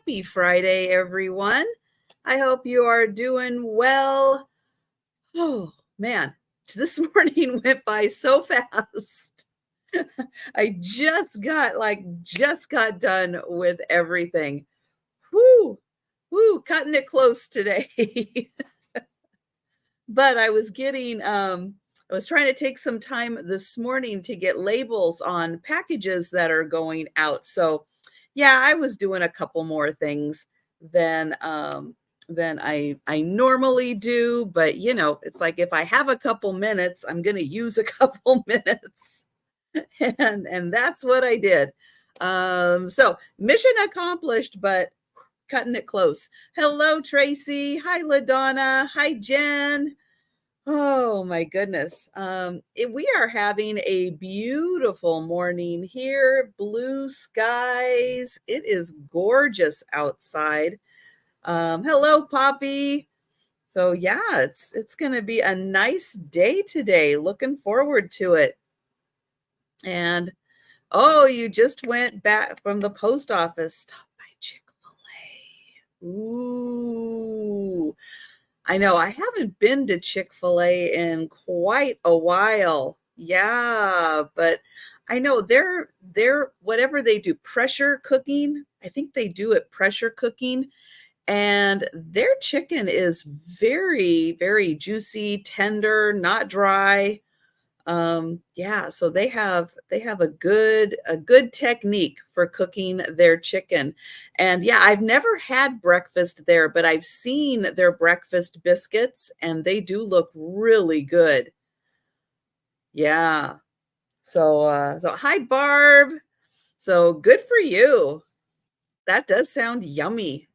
Happy Friday, everyone. I hope you are doing well. Oh, man, this morning went by so fast. I just got done with everything. Whoo, whoo, cutting it close today. But I was trying to take some time this morning to get labels on packages that are going out. So, yeah, I was doing a couple more things than than I normally do, but it's like if I have a couple minutes, I'm going to use a couple minutes. And that's what I did. So mission accomplished, but cutting it close. Hello, Tracy. Hi, LaDonna. Hi, Jen. Oh my goodness. We are having a beautiful morning here, blue skies. It is gorgeous outside. Hello, Poppy. So yeah, it's going to be a nice day today. Looking forward to it. And oh, you just went back from the post office. Stop by Chick-fil-A. Ooh. I know, I haven't been to Chick-fil-A in quite a while. Yeah, but I know they're whatever they do, pressure cooking. I think they do it pressure cooking, and their chicken is very, very juicy, tender, not dry. Yeah, so they have a good technique for cooking their chicken. And yeah, I've never had breakfast there, but I've seen their breakfast biscuits and they do look really good. Yeah. So hi Barb. So good for you. That does sound yummy.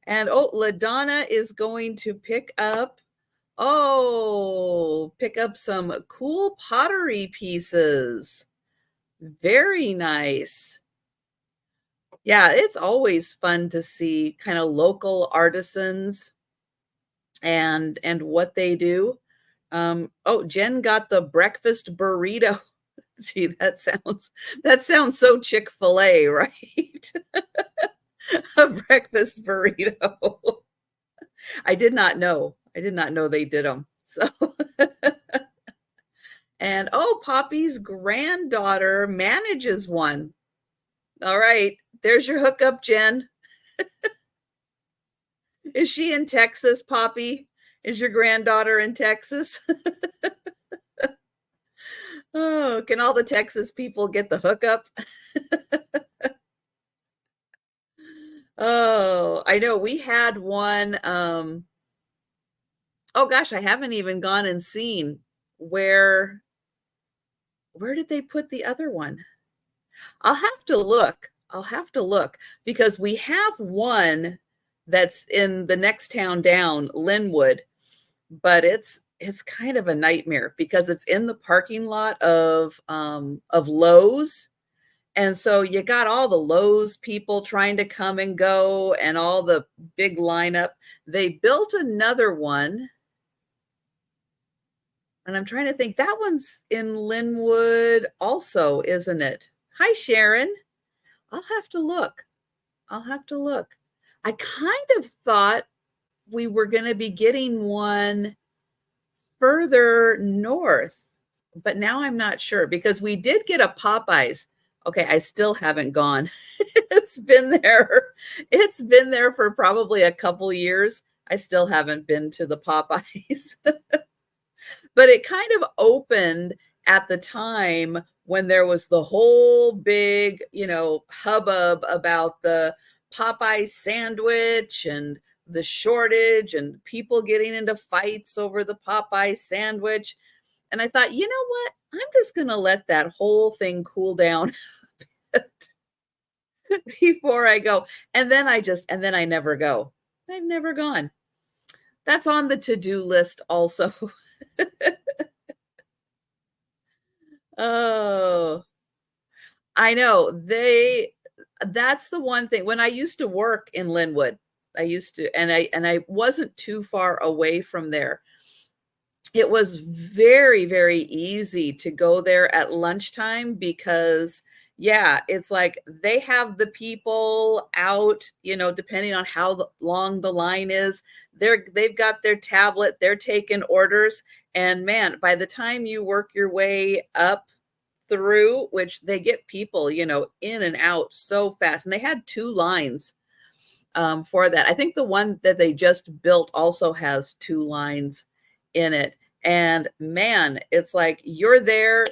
And oh, LaDonna is going to pick up some cool pottery pieces. Very nice. Yeah, it's always fun to see kind of local artisans and what they do. Oh, Jen got the breakfast burrito. Gee, that sounds so Chick-fil-A, right? A breakfast burrito. I did not know. I did not know they did them. So and oh, Poppy's granddaughter manages one. All right, there's your hookup, Jen. Is she in Texas, Poppy? Is your granddaughter in Texas? Oh, can all the Texas people get the hookup? Oh, I know we had one. Oh gosh, I haven't even gone and seen where did they put the other one? I'll have to look. I'll have to look because we have one that's in the next town down, Linwood, but it's kind of a nightmare because it's in the parking lot of Lowe's. And so you got all the Lowe's people trying to come and go and all the big lineup. They built another one. And I'm trying to think that one's in Linwood also, isn't it? Hi, Sharon. I'll have to look. I'll have to look. I kind of thought we were going to be getting one further north, but now I'm not sure because we did get a Popeyes. Okay, I still haven't gone. It's been there. It's been there for probably a couple years. I still haven't been to the Popeyes. But it kind of opened at the time when there was the whole big, hubbub about the Popeye sandwich and the shortage and people getting into fights over the Popeye sandwich. And I thought, you know what? I'm just going to let that whole thing cool down before I go. And then I never go. I've never gone. That's on the to-do list also. Oh, I know. That's the one thing. When I used to work in Linwood, I wasn't too far away from there. It was very, very easy to go there at lunchtime because, Yeah, it's like they have the people out, you know, depending on how long the line is. They've got their tablet, they're taking orders, and man, by the time you work your way up through, which they get people, you know, in and out so fast, and they had 2 lines for that. I think the one that they just built also has 2 lines in it. And man, it's like you're there,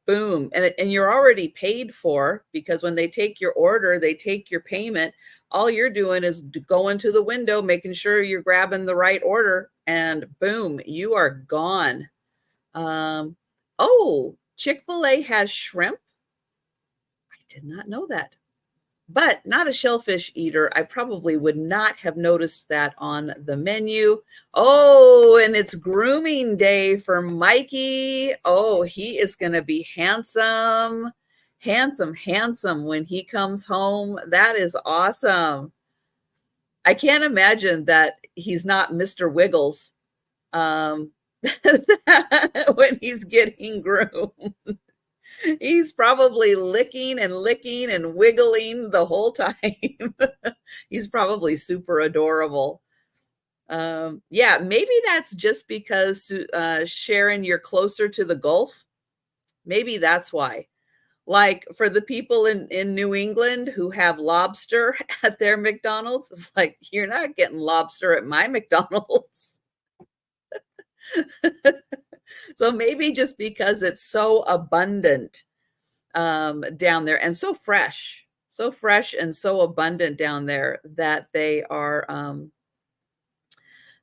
boom, and you're already paid for because when they take your order, they take your payment. All you're doing is going to the window, making sure you're grabbing the right order, and boom, you are gone. Oh, Chick-fil-A has shrimp. I did not know that. But not a shellfish eater. I probably would not have noticed that on the menu. Oh, and it's grooming day for Mikey. Oh, he is going to be handsome, handsome, handsome when he comes home. That is awesome. I can't imagine that he's not Mr. Wiggles um, when he's getting groomed. He's probably licking and wiggling the whole time. He's probably super adorable. Yeah, maybe that's just because, Sharon, you're closer to the Gulf. Maybe that's why. Like for the people in New England who have lobster at their McDonald's, it's like, you're not getting lobster at my McDonald's. So maybe just because it's so abundant down there and so fresh and so abundant down there that they are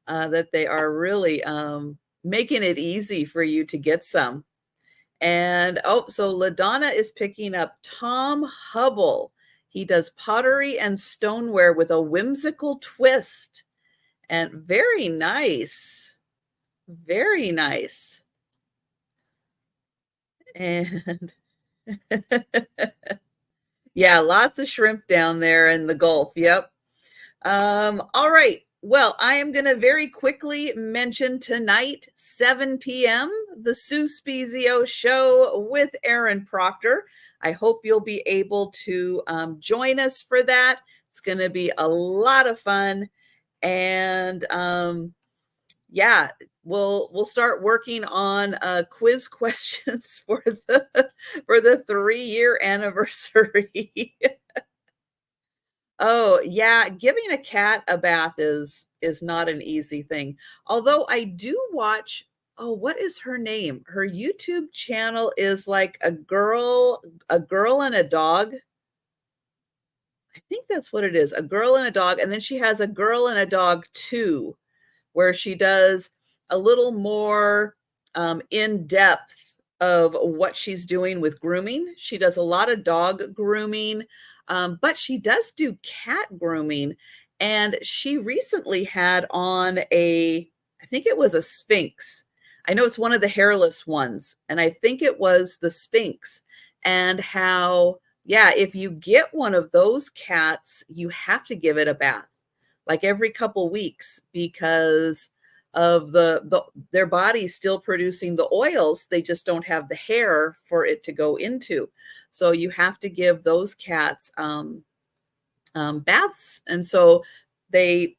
really making it easy for you to get some. And oh, so LaDonna is picking up Tom Hubble. He does pottery and stoneware with a whimsical twist, and very nice, very nice. And yeah, lots of shrimp down there in the Gulf. Yep. All right. Well, I am going to very quickly mention tonight, 7 p.m., the Sue Spezio show with Aaron Proctor. I hope you'll be able to join us for that. It's going to be a lot of fun. And yeah, we'll start working on quiz questions for the 3-year anniversary. Oh, yeah, giving a cat a bath is not an easy thing. Although I do watch, oh, what is her name? Her YouTube channel is like a girl and a dog. I think that's what it is, a girl and a dog, and then she has a girl and a dog 2, where she does a little more in depth of what she's doing with grooming. She does a lot of dog grooming, but she does do cat grooming. And she recently had on I think it was a Sphinx. I know it's one of the hairless ones, and I think it was the Sphinx. And how, yeah, if you get one of those cats, you have to give it a bath like every couple weeks because of their body's still producing the oils. They just don't have the hair for it to go into. So you have to give those cats baths. And so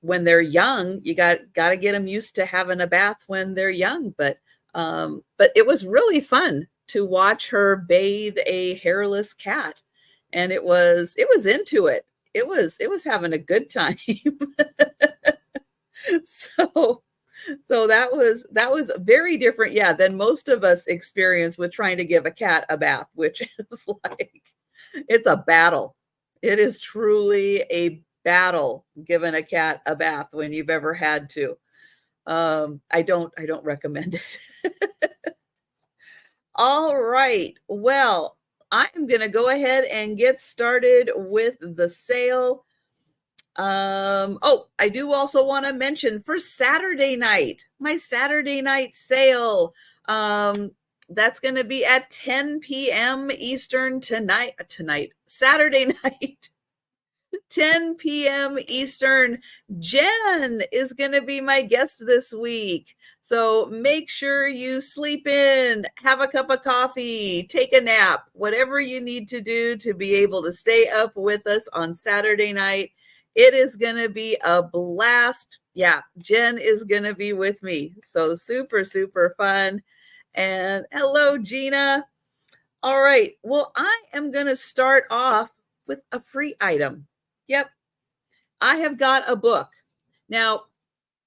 when they're young, you got to get them used to having a bath when they're young. But it was really fun to watch her bathe a hairless cat. And it was into it. It was having a good time. So that was very different, yeah, than most of us experience with trying to give a cat a bath, which is like, it's a battle. It is truly a battle giving a cat a bath when you've ever had to. I don't recommend it. All right. Well, I'm going to go ahead and get started with the sale. Oh, I do also want to mention for Saturday night, my Saturday night sale. That's going to be at 10 p.m. Eastern tonight, Saturday night. 10 p.m. Eastern. Jen is going to be my guest this week. So make sure you sleep in, have a cup of coffee, take a nap, whatever you need to do to be able to stay up with us on Saturday night. It is going to be a blast. Yeah, Jen is going to be with me. So super, super fun. And hello, Gina. All right. Well, I am going to start off with a free item. Yep. I have got a book. Now,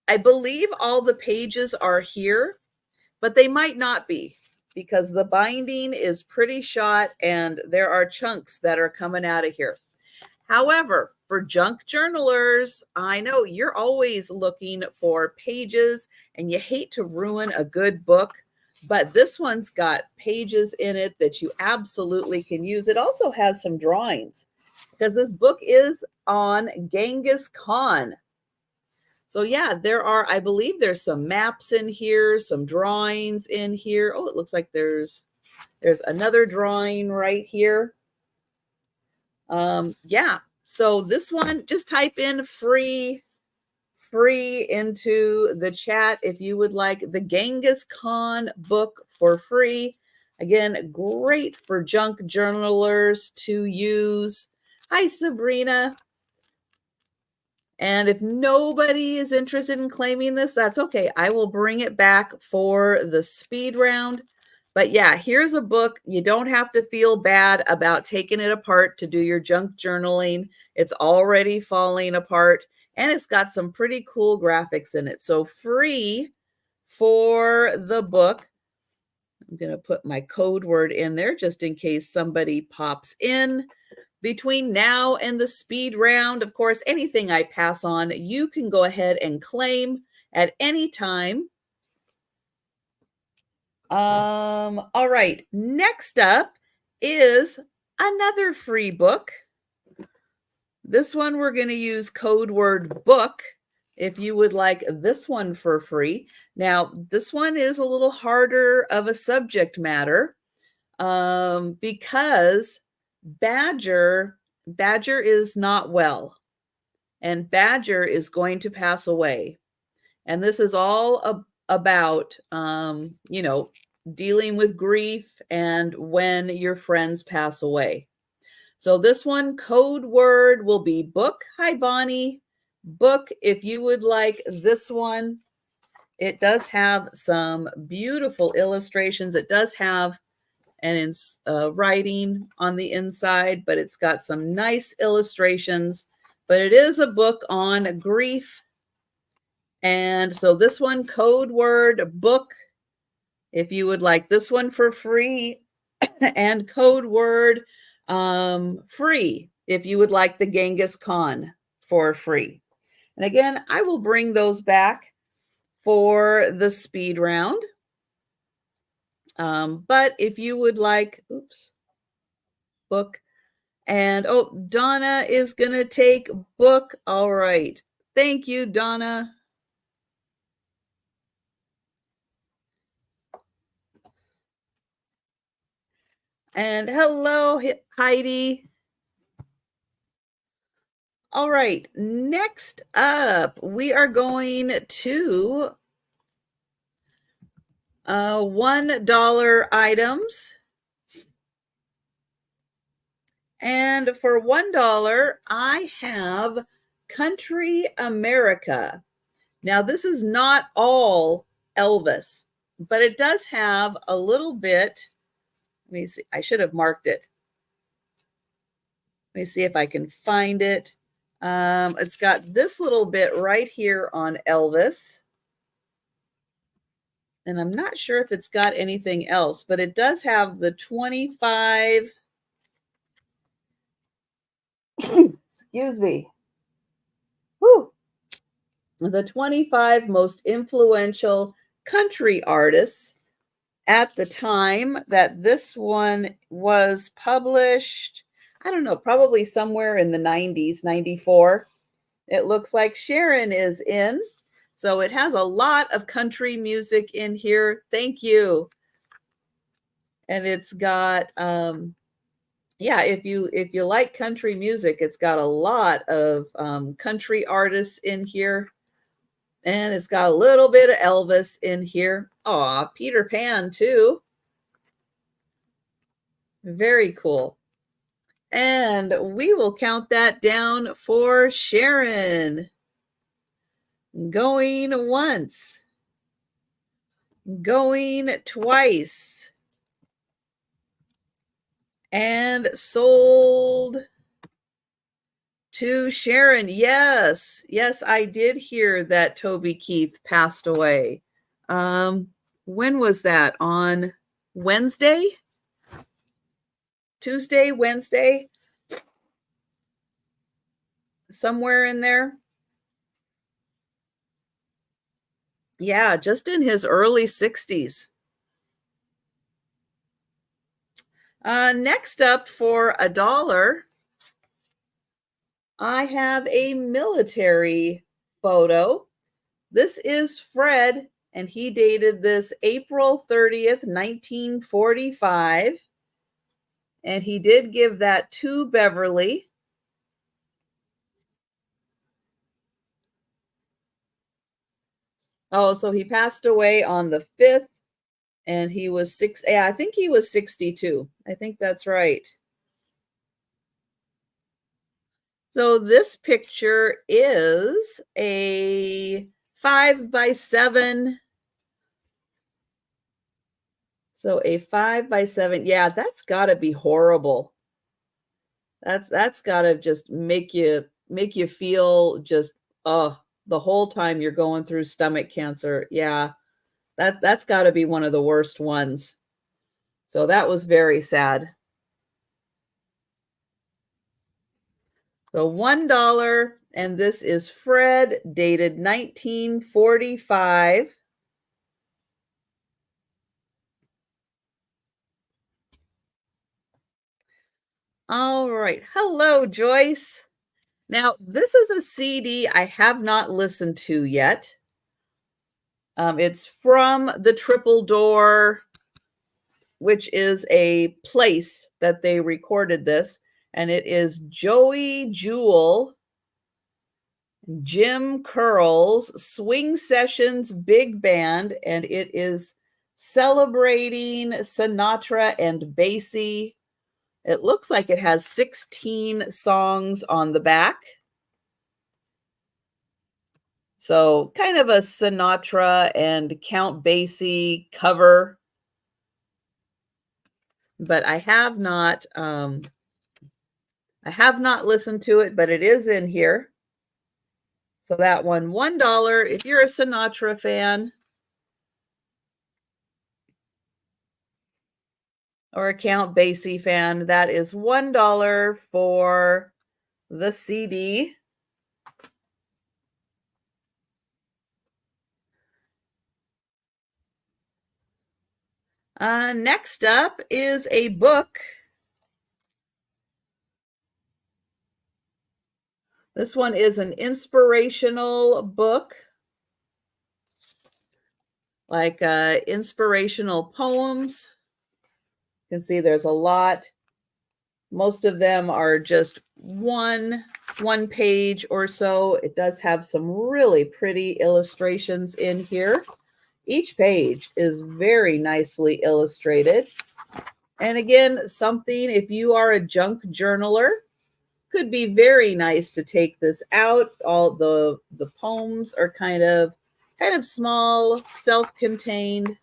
I believe all the pages are here, but they might not be because the binding is pretty shot and there are chunks that are coming out of here. However, for junk journalers, I know you're always looking for pages and you hate to ruin a good book, but this one's got pages in it that you absolutely can use. It also has some drawings because this book is on Genghis Khan. So yeah, I believe there's some maps in here, some drawings in here. Oh, it looks like there's another drawing right here. Yeah, so this one, just type in free into the chat if you would like the Genghis Khan book for free. Again, great for junk journalers to use. Hi, Sabrina. And if nobody is interested in claiming this, that's okay. I will bring it back for the speed round. But yeah, here's a book. You don't have to feel bad about taking it apart to do your junk journaling. It's already falling apart and it's got some pretty cool graphics in it. So free for the book. I'm going to put my code word in there just in case somebody pops in. Between now and the speed round, of course, anything I pass on, you can go ahead and claim at any time. All right, next up is another free book. This one we're going to use code word book if you would like this one for free. Now, this one is a little harder of a subject matter because Badger is not well, and Badger is going to pass away. And this is all about, dealing with grief and when your friends pass away. So this one, code word will be book. Hi, Bonnie. Book, if you would like this one. It does have some beautiful illustrations. It does have and writing on the inside, but it's got some nice illustrations. But it is a book on grief. And so this one, code word book, if you would like this one for free, and code word free, if you would like the Genghis Khan for free. And again, I will bring those back for the speed round. But if you would like, book, and Donna is going to take book. All right. Thank you, Donna. And hello, Heidi. All right. Next up, we are going to $1 items. And for $1, I have Country America. Now, this is not all Elvis, but it does have a little bit. Let me see. I should have marked it. Let me see if I can find it. It's got this little bit right here on Elvis. And I'm not sure if it's got anything else, but it does have the 25. Excuse me. Whew. The 25 most influential country artists at the time that this one was published. I don't know, probably somewhere in the 90s, 94. It looks like Sharon is in. So it has a lot of country music in here. Thank you. And it's got Yeah, if you like country music, it's got a lot of country artists in here, and it's got a little bit of Elvis in here. Aw, Peter Pan too. Very cool. And we will count that down for Sharon. Going once, going twice, and sold to Sharon. Yes, yes, I did hear that Toby Keith passed away. Um, when was that? On Wednesday? Tuesday, Wednesday? Somewhere in there? Yeah, just in his early 60s. Next up for $1, I have a military photo. This is Fred, and he dated this April 30th, 1945. And he did give that to Beverly. Oh, so he passed away on the 5th, and he was I think he was 62. I think that's right. So this picture is a 5x7. So a 5x7. Yeah, that's got to be horrible. That's got to just make you feel just the whole time you're going through stomach cancer. Yeah. That's got to be one of the worst ones. So that was very sad. So $1, and this is Fred, dated 1945. All right. Hello, Joyce. Now, this is a CD I have not listened to yet. It's from the Triple Door, which is a place that they recorded this, and it is Joey Jewell, Jim Curls Swing Sessions Big Band, and it is celebrating Sinatra and Basie. It looks like it has 16 songs on the back. So kind of a Sinatra and Count Basie cover. But I have not listened to it, but it is in here. So that one, $1 if you're a Sinatra fan or a Count Basie fan, that is $1 for the CD. Next up is a book. This one is an inspirational book, like inspirational poems. You can see there's a lot. Most of them are just one page or so. It does have some really pretty illustrations in here. Each page is very nicely illustrated. And again, something, if you are a junk journaler, could be very nice to take this out. All the poems are kind of small, self-contained,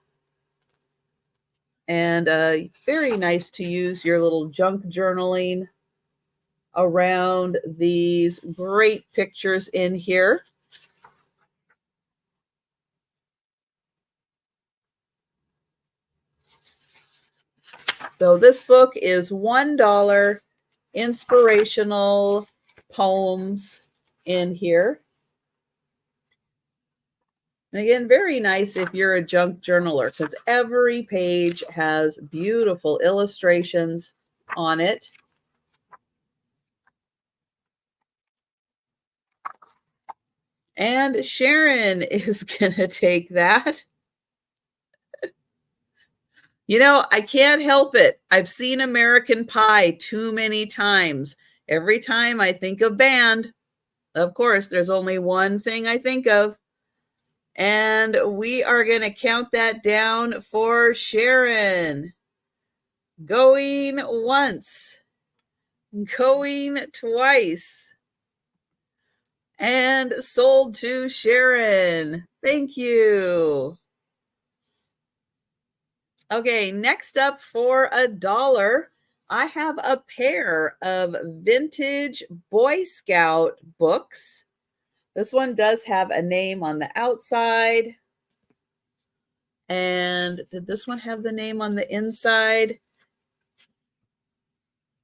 and very nice to use your little junk journaling around these great pictures in here. So this book is $1, inspirational poems in here. And again, very nice if you're a junk journaler, because every page has beautiful illustrations on it. And Sharon is going to take that. You know, I can't help it. I've seen American Pie too many times. Every time I think of band, of course, there's only one thing I think of. And we are going to count that down for Sharon. Going once, going twice, and sold to Sharon. Thank you. Okay, next up for $1, I have a pair of vintage Boy Scout books. This one does have a name on the outside. And did this one have the name on the inside?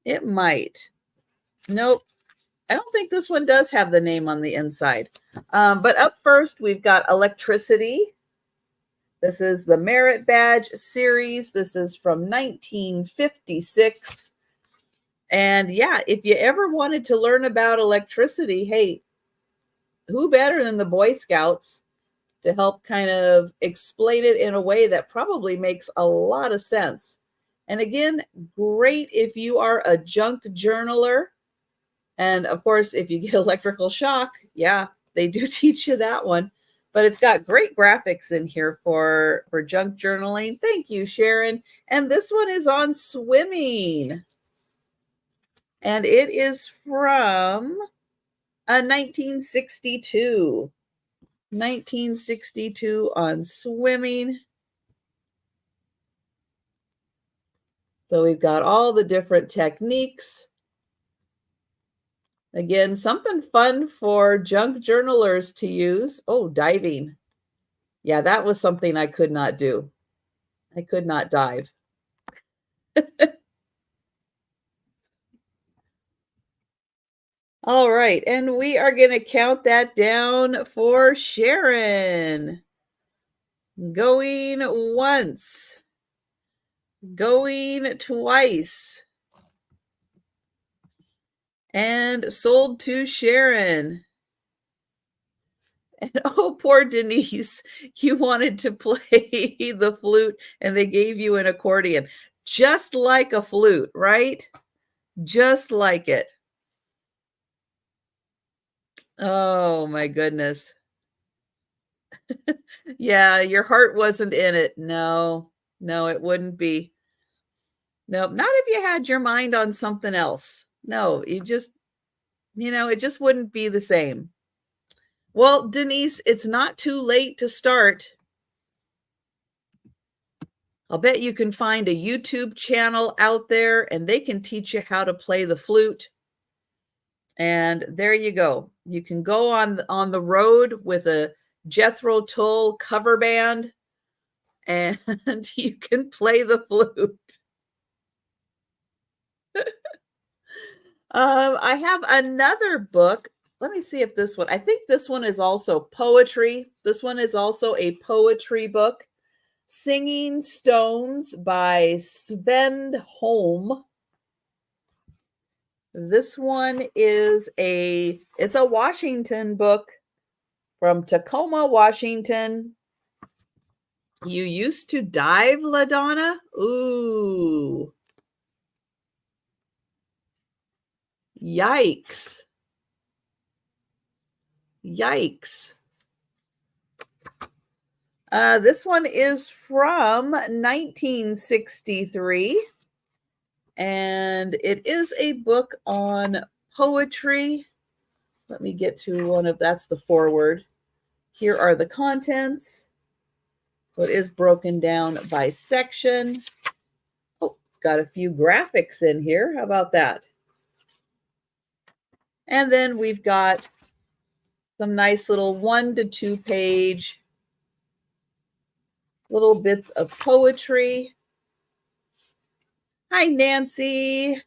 It might. Nope. I don't think this one does have the name on the inside. But up first, we've got Electricity. This is the Merit Badge series. This is from 1956. And yeah, if you ever wanted to learn about electricity, hey, who better than the Boy Scouts to help kind of explain it in a way that probably makes a lot of sense. And again, great if you are a junk journaler. And of course, if you get electrical shock, yeah, they do teach you that one. But it's got great graphics in here for junk journaling. Thank you, Sharon. And this one is on swimming. And it is from 1962. 1962 on swimming. So we've got all the different techniques. Again, something fun for junk journalers to use. Oh, diving. Yeah, that was something I could not do. I could not dive. All right, and we are going to count that down for Sharon. Going once. Going twice. And sold to Sharon. And oh, poor Denise, you wanted to play the flute and they gave you an accordion. Just like a flute, right? Just like it. Oh, my goodness. Yeah, your heart wasn't in it. No, no, it wouldn't be. Nope, not if you had your mind on something else. No, you just, it just wouldn't be the same. Well, Denise, it's not too late to start. I'll bet you can find a YouTube channel out there and they can teach you how to play the flute. And there you go. You can go on the road with a Jethro Tull cover band and you can play the flute. I have another book. Let me see if this one, I think this one is also poetry. This one is also a poetry book. Singing Stones by Sven Holm. This one is it's a Washington book from Tacoma, Washington. You used to dive, LaDonna? Ooh. Yikes. Yikes. This one is from 1963. And it is a book on poetry. Let me get to that's the foreword. Here are the contents. So it is broken down by section. Oh, it's got a few graphics in here. How about that? And then we've got some nice little 1 to 2 page little bits of poetry. Hi, Nancy.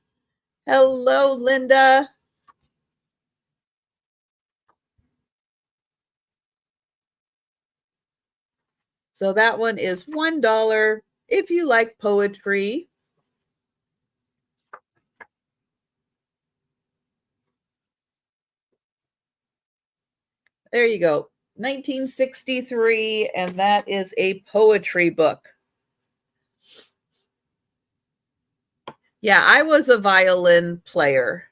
Hello, Linda. So that one is $1 if you like poetry. There you go. 1963, and that is a poetry book. Yeah, I was a violin player.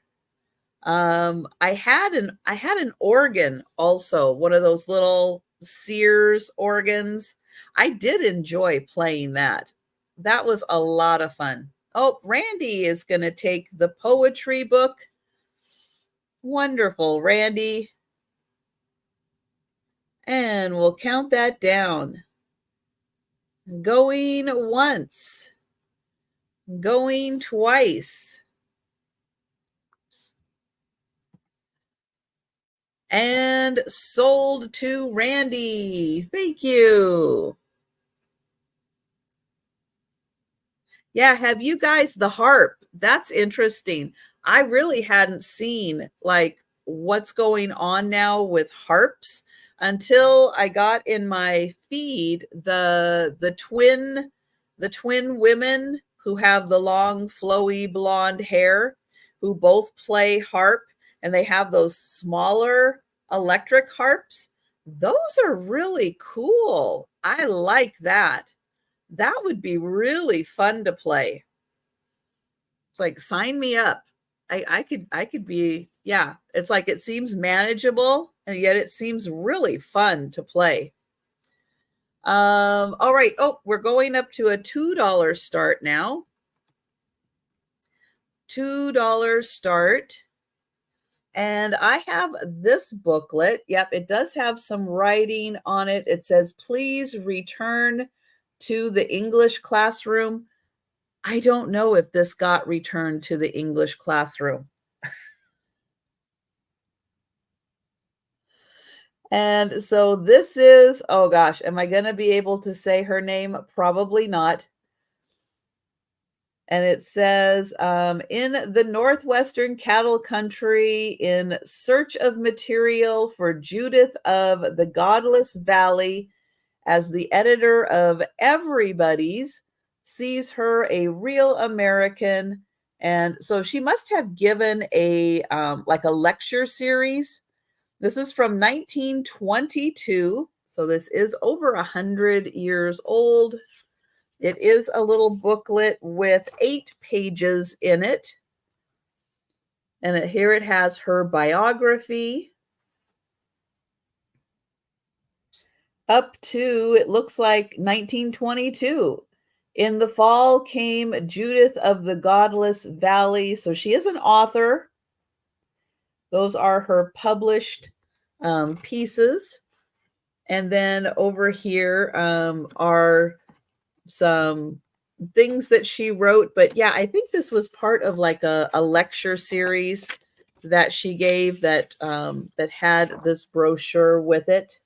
I had an organ also, one of those little Sears organs. I did enjoy playing that. That was a lot of fun. Oh, Randy is going to take the poetry book. Wonderful, Randy. And we'll count that down. Going once, going twice, and sold to Randy. Thank you. Yeah, have you guys the harp? That's interesting. I really hadn't seen like what's going on now with harps until I got in my feed the twin women who have the long flowy blonde hair who both play harp, and they have those smaller electric harps. Those are really cool. I like that. That would be really fun to play. It's like, sign me up. I could be, yeah. It's like it seems manageable and yet it seems really fun to play. All right. Oh, we're going up to a $2 start now. $2 start. And I have this booklet. Yep, it does have some writing on it. It says, please return to the English classroom. I don't know if this got returned to the English classroom. And so this is, oh gosh, am I going to be able to say her name? Probably not. And it says, in the Northwestern Cattle Country, in search of material for Judith of the Godless Valley, as the editor of Everybody's, sees her a real American. And so she must have given a like a lecture series. This is from 1922. So this is over 100 years old. It is a little booklet with 8 pages in it. And here it has her biography up to, it looks like 1922. In the fall came Judith of the Godless Valley. So she is an author. Those are her published pieces. And then over here are some things that she wrote. But yeah, I think this was part of like a lecture series that she gave that that had this brochure with it.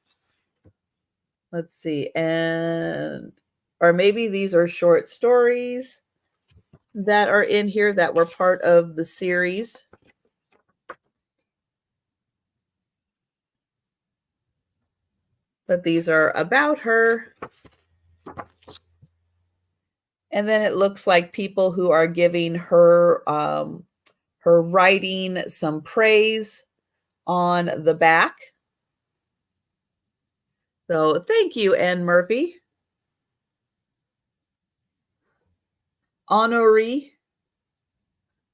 Let's see. And or maybe these are short stories that are in here that were part of the series. But these are about her. And then it looks like people who are giving her her writing some praise on the back. So thank you, Anne Murphy. Honoree.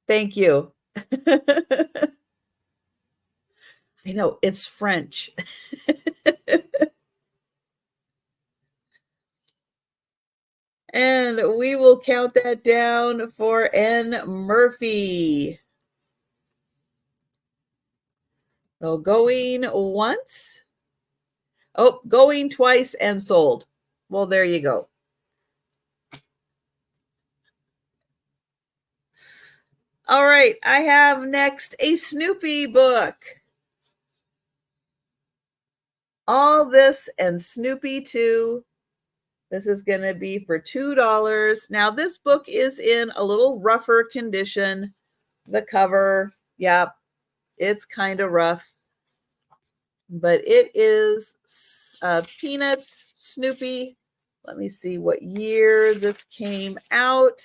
Thank you. I know, it's French. And we will count that down for Anne Murphy. So going once. Oh, going twice and sold. Well, there you go. All right, I have next a Snoopy book. All This and Snoopy too. This is going to be for $2. Now, this book is in a little rougher condition. The cover, yep, it's kind of rough. But it is Peanuts, Snoopy. Let me see what year this came out.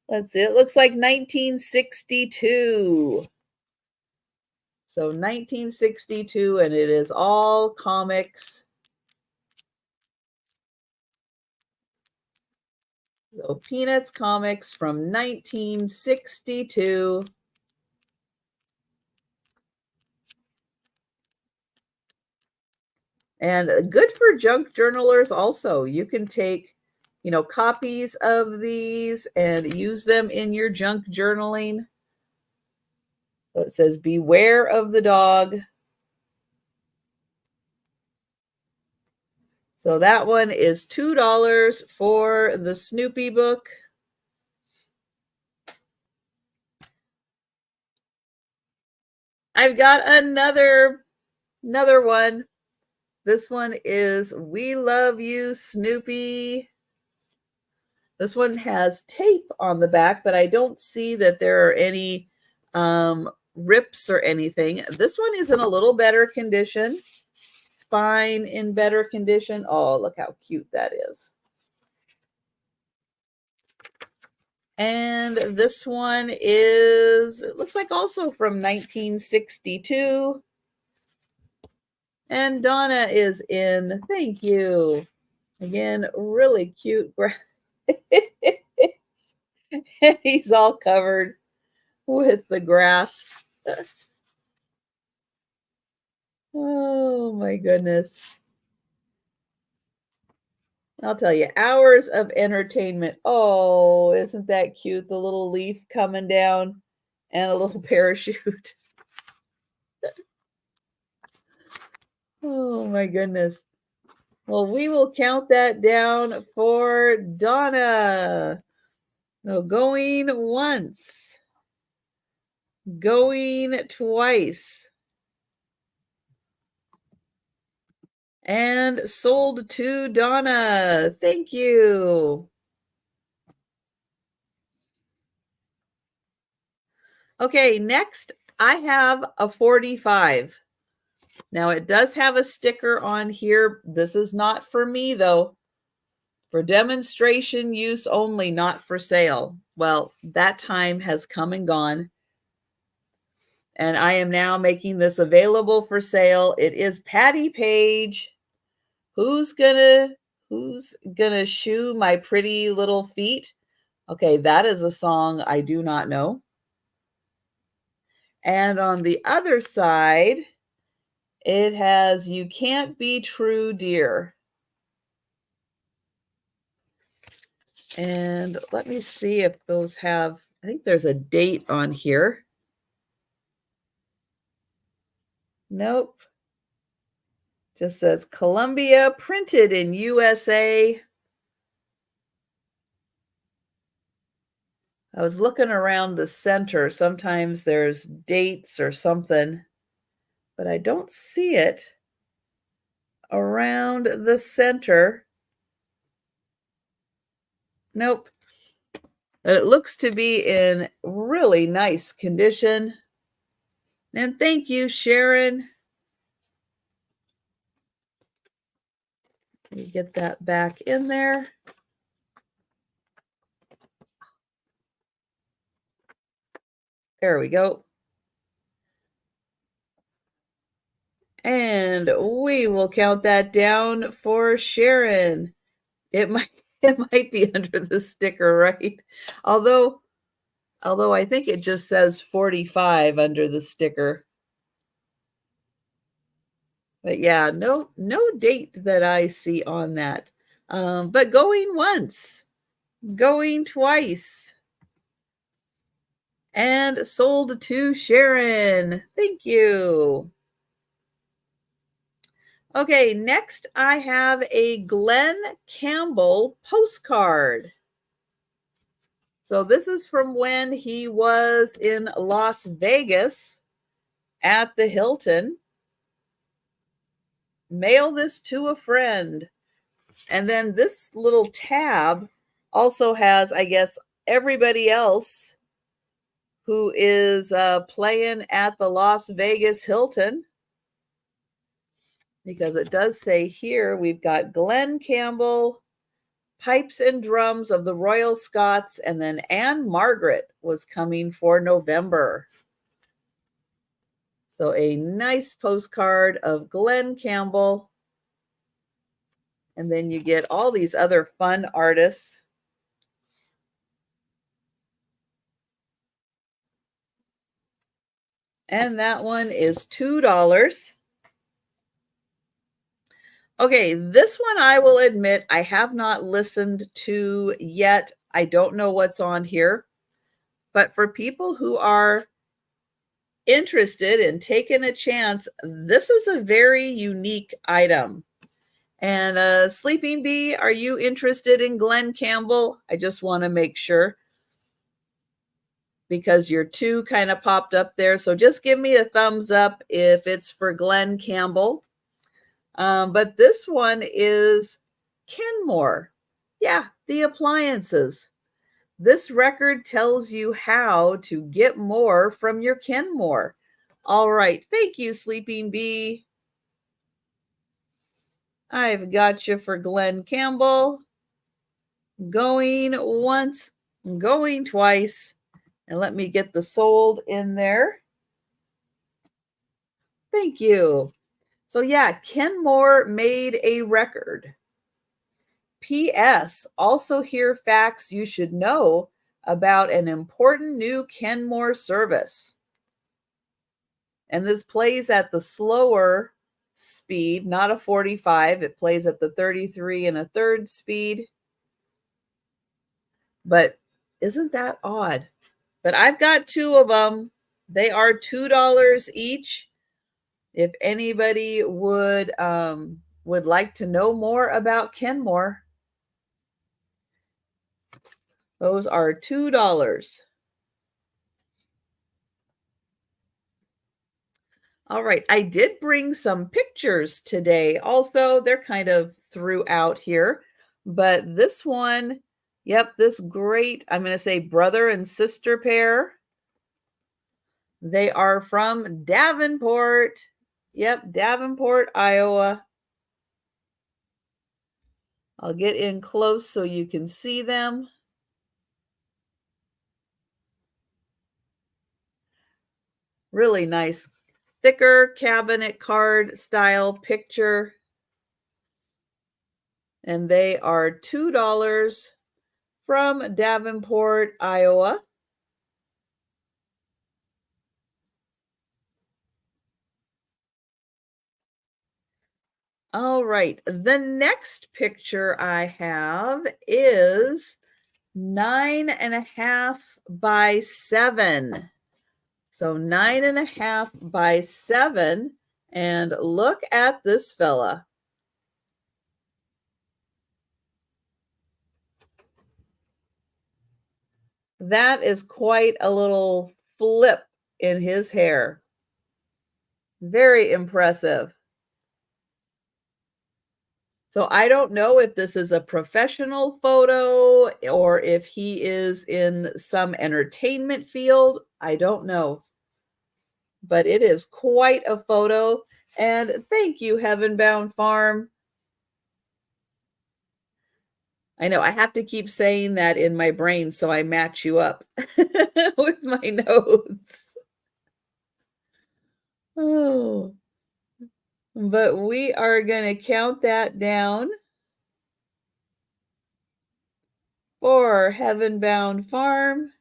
Let's see, it looks like 1962. So 1962, and it is all comics. So Peanuts comics from 1962. And good for junk journalers also. You can take, copies of these and use them in your junk journaling. So it says, beware of the dog. So that one is $2 for the Snoopy book. I've got another one. This one is We Love You, Snoopy. This one has tape on the back, but I don't see that there are any rips or anything. This one is in a little better condition. Spine in better condition. Oh, look how cute that is. And this one is, it looks like also from 1962. And Donna is in. Thank you. Again, really cute. He's all covered with the grass. Oh my goodness. I'll tell you, hours of entertainment. Oh, isn't that cute? The little leaf coming down and a little parachute. Oh my goodness. Well, we will count that down for Donna. So going once, going twice, and sold to Donna. Thank you. Okay, next I have a 45. Now it does have a sticker on here. This is not for me though. For demonstration use only, not for sale. Well, that time has come and gone. And I am now making this available for sale. It is Patty Page. Who's gonna shoe my pretty little feet? Okay, that is a song I do not know. And on the other side, it has You Can't Be True, Dear. And let me see if those have, I think there's a date on here. Nope. Just says Columbia, printed in USA. I was looking around the center. Sometimes there's dates or something, but I don't see it around the center. Nope. It looks to be in really nice condition. And thank you, Sharon. Let me get that back in there. There we go. And we will count that down for Sharon. It might be under the sticker, right? Although I think it just says 45 under the sticker. But yeah, no date that I see on that. But going once, going twice, and sold to Sharon. Thank you. Okay, next I have a Glenn Campbell postcard. So this is from when he was in Las Vegas at the Hilton. Mail this to a friend. And then this little tab also has, I guess, everybody else who is playing at the Las Vegas Hilton. Because it does say here, we've got Glenn Campbell, pipes and drums of the Royal Scots, and then Anne Margaret was coming for November. So a nice postcard of Glenn Campbell. And then you get all these other fun artists. And that one is $2. Okay, this one I will admit I have not listened to yet. I don't know what's on here. But for people who are interested in taking a chance, this is a very unique item. And Sleeping Bee, are you interested in Glenn Campbell? I just want to make sure because your two kind of popped up there. So just give me a thumbs up if it's for Glenn Campbell. But this one is Kenmore. Yeah, the appliances. This record tells you how to get more from your Kenmore. All right. Thank you, Sleeping Bee. I've got you for Glenn Campbell. Going once, going twice. And let me get the sold in there. Thank you. So yeah, Kenmore made a record. P.S. Also hear facts you should know about an important new Kenmore service. And this plays at the slower speed, not a 45. It plays at the 33 and a third speed. But isn't that odd? But I've got two of them. They are $2 each. If anybody would like to know more about Kenmore, those are $2. All right, I did bring some pictures today. Also, they're kind of throughout here, but this one, yep, this great, I'm going to say brother and sister pair. They are from Davenport. Yep, Davenport, Iowa. I'll get in close so you can see them. Really nice, thicker cabinet card style picture. And they are $2 from Davenport, Iowa. All right, the next picture I have is 9.5 by 7. So 9.5 by 7. And look at this fella. That is quite a little flip in his hair. Very impressive. So I don't know if this is a professional photo or if he is in some entertainment field. I don't know. But it is quite a photo. And thank you, Heaven Bound Farm. I know I have to keep saying that in my brain so I match you up with my notes. Oh, but we are going to count that down for Heaven Bound Farm.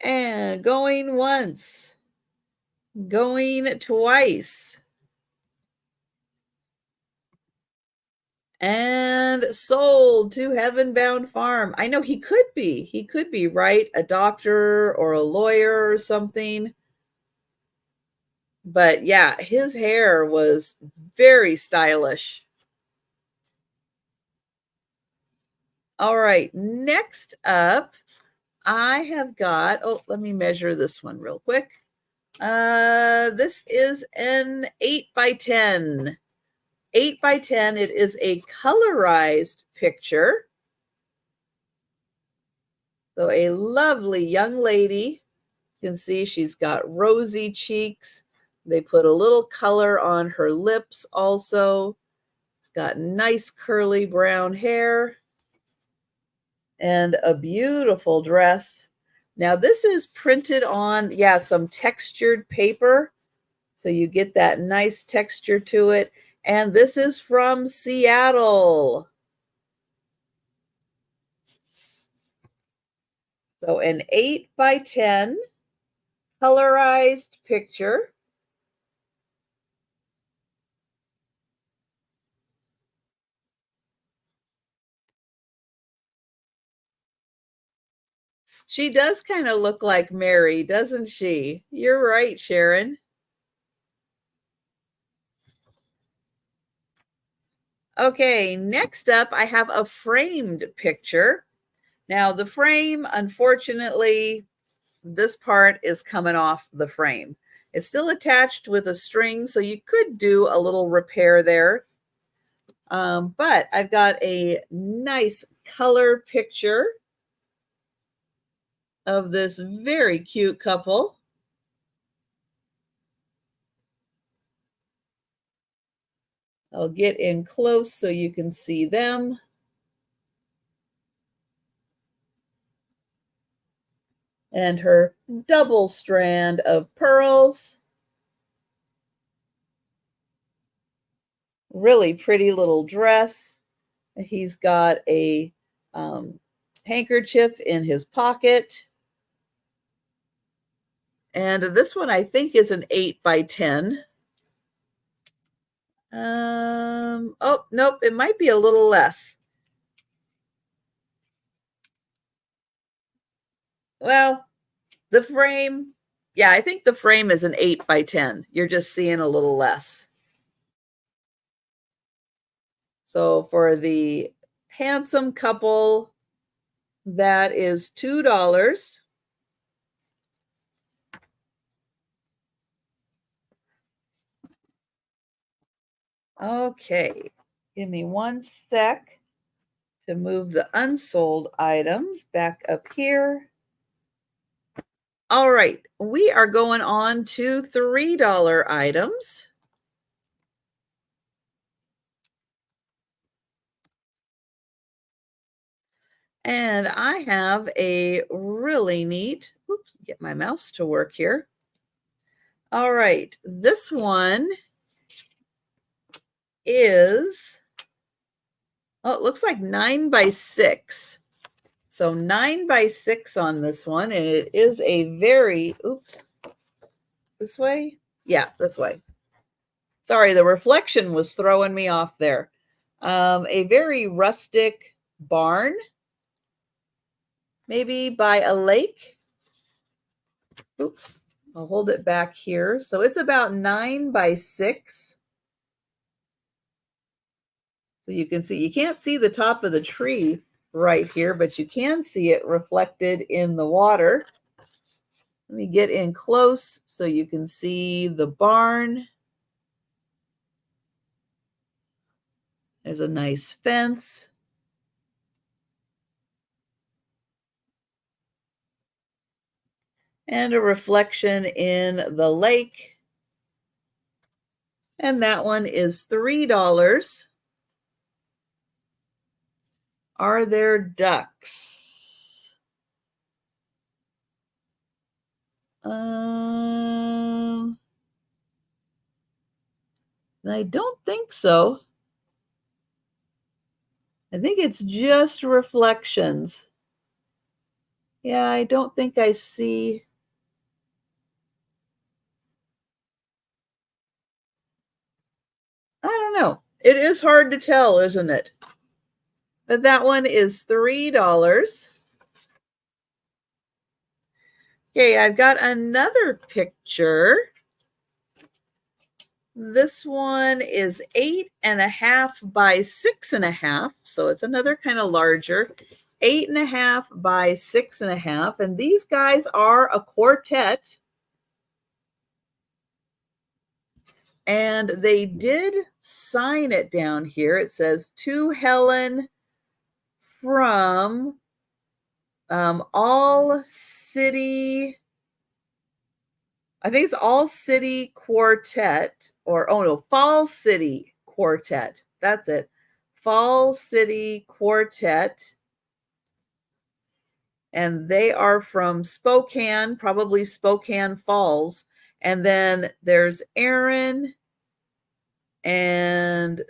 And going once, going twice. And sold to Heaven Bound Farm. I know he could be, right? A doctor or a lawyer or something. But yeah, his hair was very stylish. All right, next up, I have got, oh, let me measure this one real quick. This is an 8 by 10. 8 by 10. It is a colorized picture. So a lovely young lady. You can see she's got rosy cheeks. They put a little color on her lips also. She's got nice curly brown hair and a beautiful dress. Now this is printed on, yeah, some textured paper. So you get that nice texture to it. And this is from Seattle. So an 8 by 10 colorized picture. She does kind of look like Mary, doesn't she? You're right, Sharon. Okay, next up, I have a framed picture. Now, the frame, unfortunately, this part is coming off the frame. It's still attached with a string, so you could do a little repair there. But I've got a nice color picture of this very cute couple. I'll get in close so you can see them. And her double strand of pearls. Really pretty little dress. He's got a handkerchief in his pocket. And this one I think is an 8 by 10. Oh, nope, it might be a little less. Well, the frame, yeah, I think the frame is an 8 by 10. You're just seeing a little less. So for the handsome couple, that is $2. Okay, give me one sec to move the unsold items back up here. All right, we are going on to $3 items. And I have a really neat, oops, get my mouse to work here. All right, this one is, oh, it looks like 9 by 6. So 9 by 6 on this one, and it is a very, oops, this way? Yeah, this way. Sorry, the reflection was throwing me off there. A very rustic barn, maybe by a lake. Oops, I'll hold it back here. So it's about 9 by 6. So you can see, you can't see the top of the tree right here, but you can see it reflected in the water. Let me get in close so you can see the barn. There's a nice fence. And a reflection in the lake. And that one is $3. Are there ducks? I don't think so. I think it's just reflections. Yeah, I don't think I see. I don't know. It is hard to tell, isn't it? But that one is $3. Okay, I've got another picture. This one is 8.5 by 6.5. So it's another kind of larger. 8.5 by 6.5. And these guys are a quartet. And they did sign it down here. It says, to Helen from All City, I think it's All City Quartet, or oh no, Fall City Quartet. That's it. Fall City Quartet. And they are from Spokane, probably Spokane Falls. And then there's Aaron and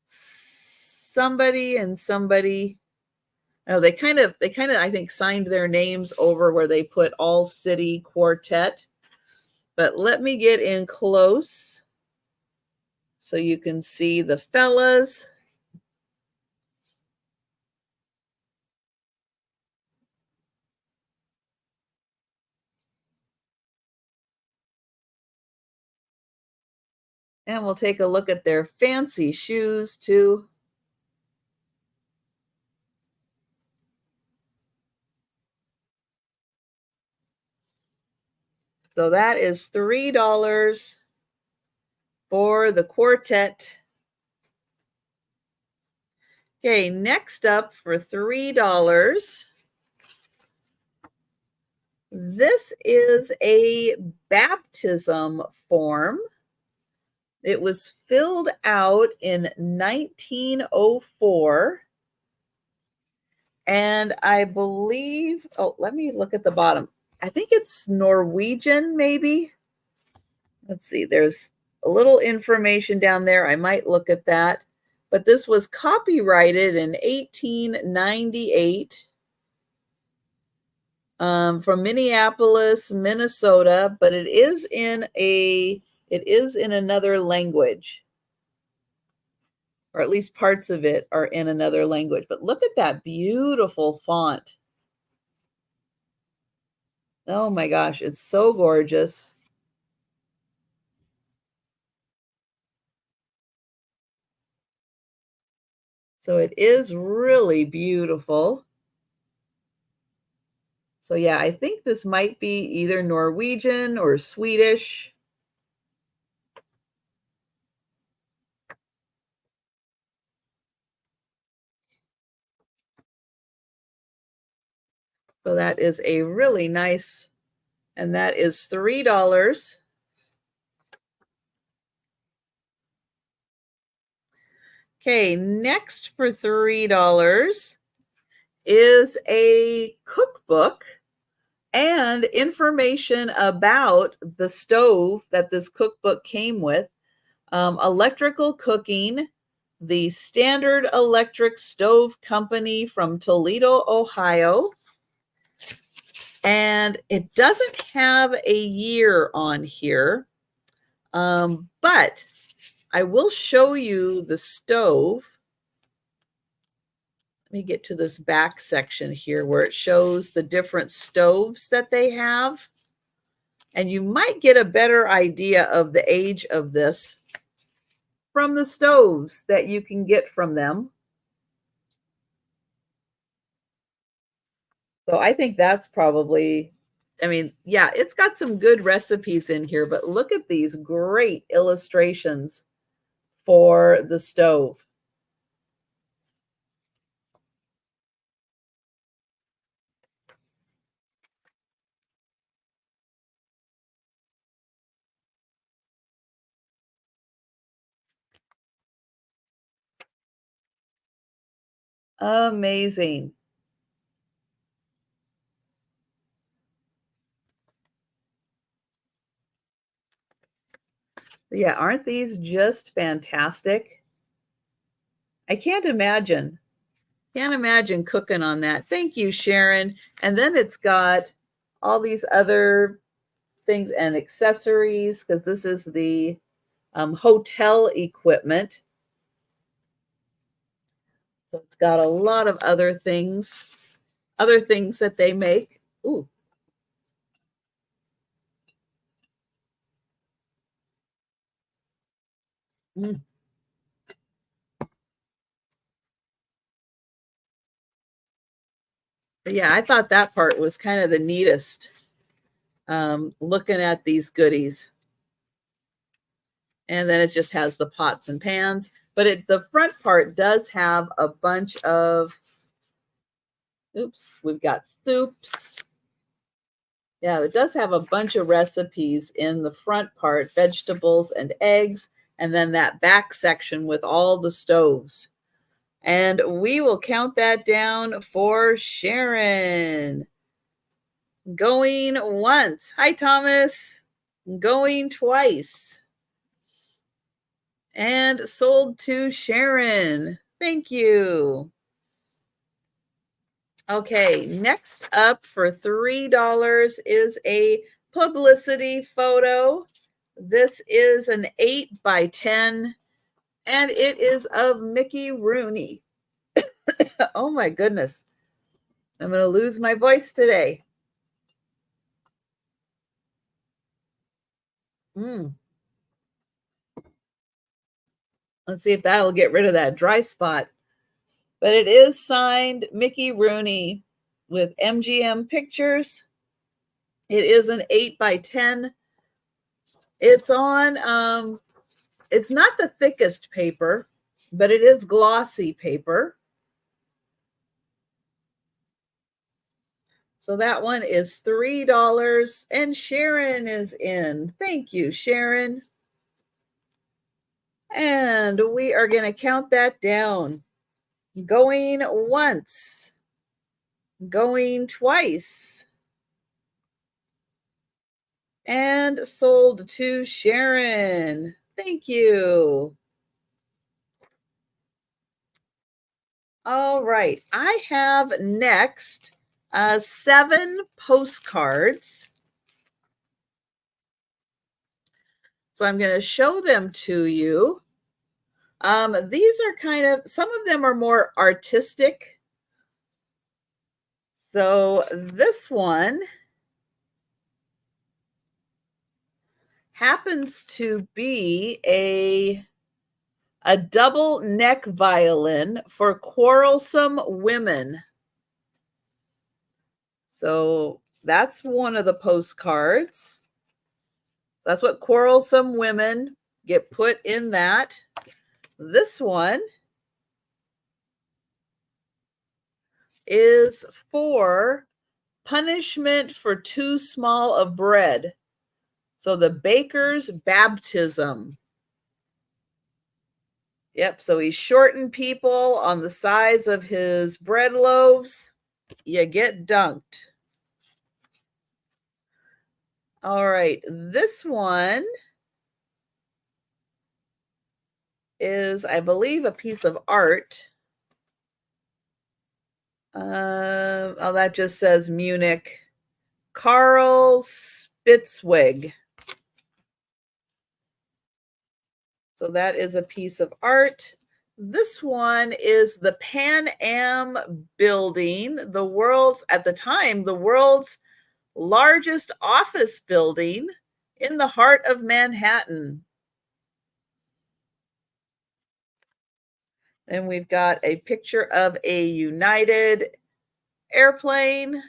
somebody and somebody. Oh, they kind of I think signed their names over where they put All City Quartet. But let me get in close so you can see the fellas. And we'll take a look at their fancy shoes too. So that is $3 for the quartet. Okay, next up for $3. This is a baptism form. It was filled out in 1904. And I believe, oh, let me look at the bottom. I think it's Norwegian, maybe. Let's see, there's a little information down there. I might look at that. But this was copyrighted in 1898 from Minneapolis, Minnesota, but it is in another language, or at least parts of it are in another language. But look at that beautiful font. Oh my gosh, it's so gorgeous. So it is really beautiful. So yeah, I think this might be either Norwegian or Swedish. So that is a really nice, and that is $3. Okay, next for $3 is a cookbook and information about the stove that this cookbook came with. Electrical cooking, the Standard Electric Stove Company from Toledo, Ohio. And it doesn't have a year on here, but I will show you the stove. Let me get to this back section here where it shows the different stoves that they have. And you might get a better idea of the age of this from the stoves that you can get from them. So I think that's probably, I mean, yeah, it's got some good recipes in here, but look at these great illustrations for the stove. Amazing. Yeah, aren't these just fantastic? I can't imagine cooking on that. Thank you, Sharon. And then it's got all these other things and accessories because this is the hotel equipment. So it's got a lot of other things that they make. Ooh. Mm. But yeah, I thought that part was kind of the neatest, looking at these goodies. And then it just has the pots and pans. But the front part does have a bunch of, oops, we've got soups. Yeah, it does have a bunch of recipes in the front part, vegetables and eggs, and then that back section with all the stoves. And we will count that down for Sharon. Going once. Hi, Thomas. Going twice. And sold to Sharon. Thank you. Okay, next up for $3 is a publicity photo. This is an 8 by 10, and it is of Mickey Rooney. Oh my goodness. I'm going to lose my voice today. Let's see if that'll get rid of that dry spot. But it is signed Mickey Rooney with MGM Pictures. It is an 8 by 10. It's on, it's not the thickest paper, but it is glossy paper. So that one is $3, and Sharon is in. Thank you, Sharon. And we are going to count that down. Going once, going twice, and sold to Sharon. Thank you. All right, I have next 7 postcards. So I'm going to show them to you. These are kind of, some of them are more artistic. So this one happens to be a double neck violin for quarrelsome women. So that's one of the postcards. So that's what quarrelsome women get put in that. This one is for punishment for too small of bread. So the baker's baptism. Yep, so he shortened people on the size of his bread loaves. You get dunked. All right, this one is, I believe, a piece of art. Oh, that just says Munich. Karl Spitzweg. So that is a piece of art. This one is the Pan Am building, the world's, at the time, the world's largest office building in the heart of Manhattan. And we've got a picture of a United airplane.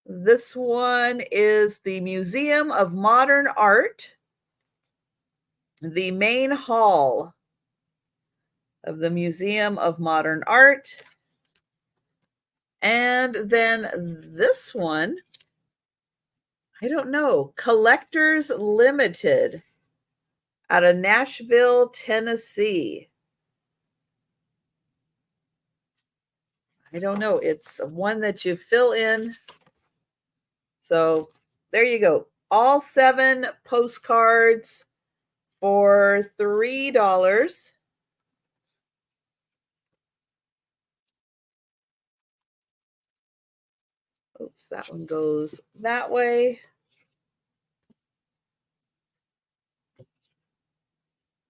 This one is the Museum of Modern Art, the main hall of the Museum of Modern Art. And then this one, I don't know, Collectors Limited out of Nashville, Tennessee. I don't know. It's one that you fill in. So there you go. All 7 postcards for $3. Oops, that one goes that way.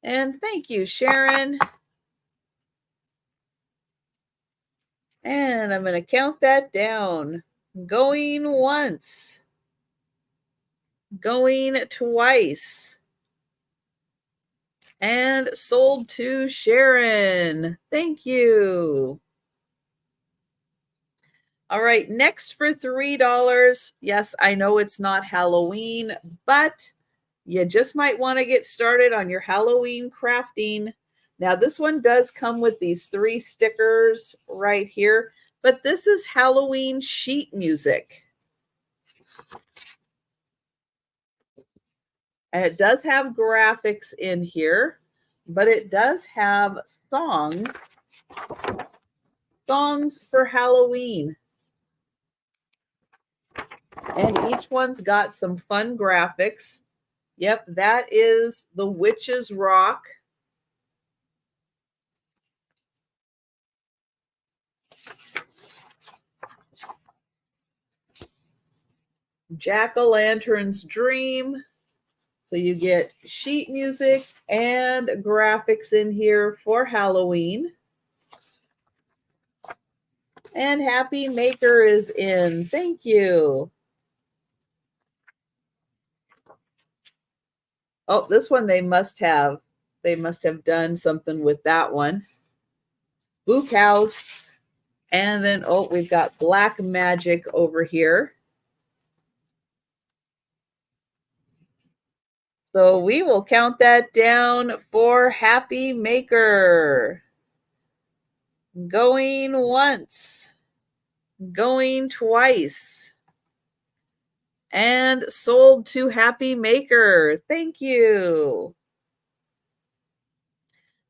And thank you, Sharon. And I'm going to count that down. Going once. Going twice. And sold to Sharon. Thank you. All right, next for $3. Yes, I know it's not Halloween, but you just might want to get started on your Halloween crafting. Now, this one does come with these 3 stickers right here, but this is Halloween sheet music. And it does have graphics in here, but it does have songs for Halloween. And each one's got some fun graphics. Yep, that is the Witch's Rock. Jack-o'-lantern's dream. So you get sheet music and graphics in here for Halloween. And Happy Maker is in. Thank you. Oh, this one they must have done something with that one. Spook House. And then, oh, we've got Black Magic over here. So we will count that down for Happy Maker. Going once, going twice, and sold to Happy Maker. Thank you.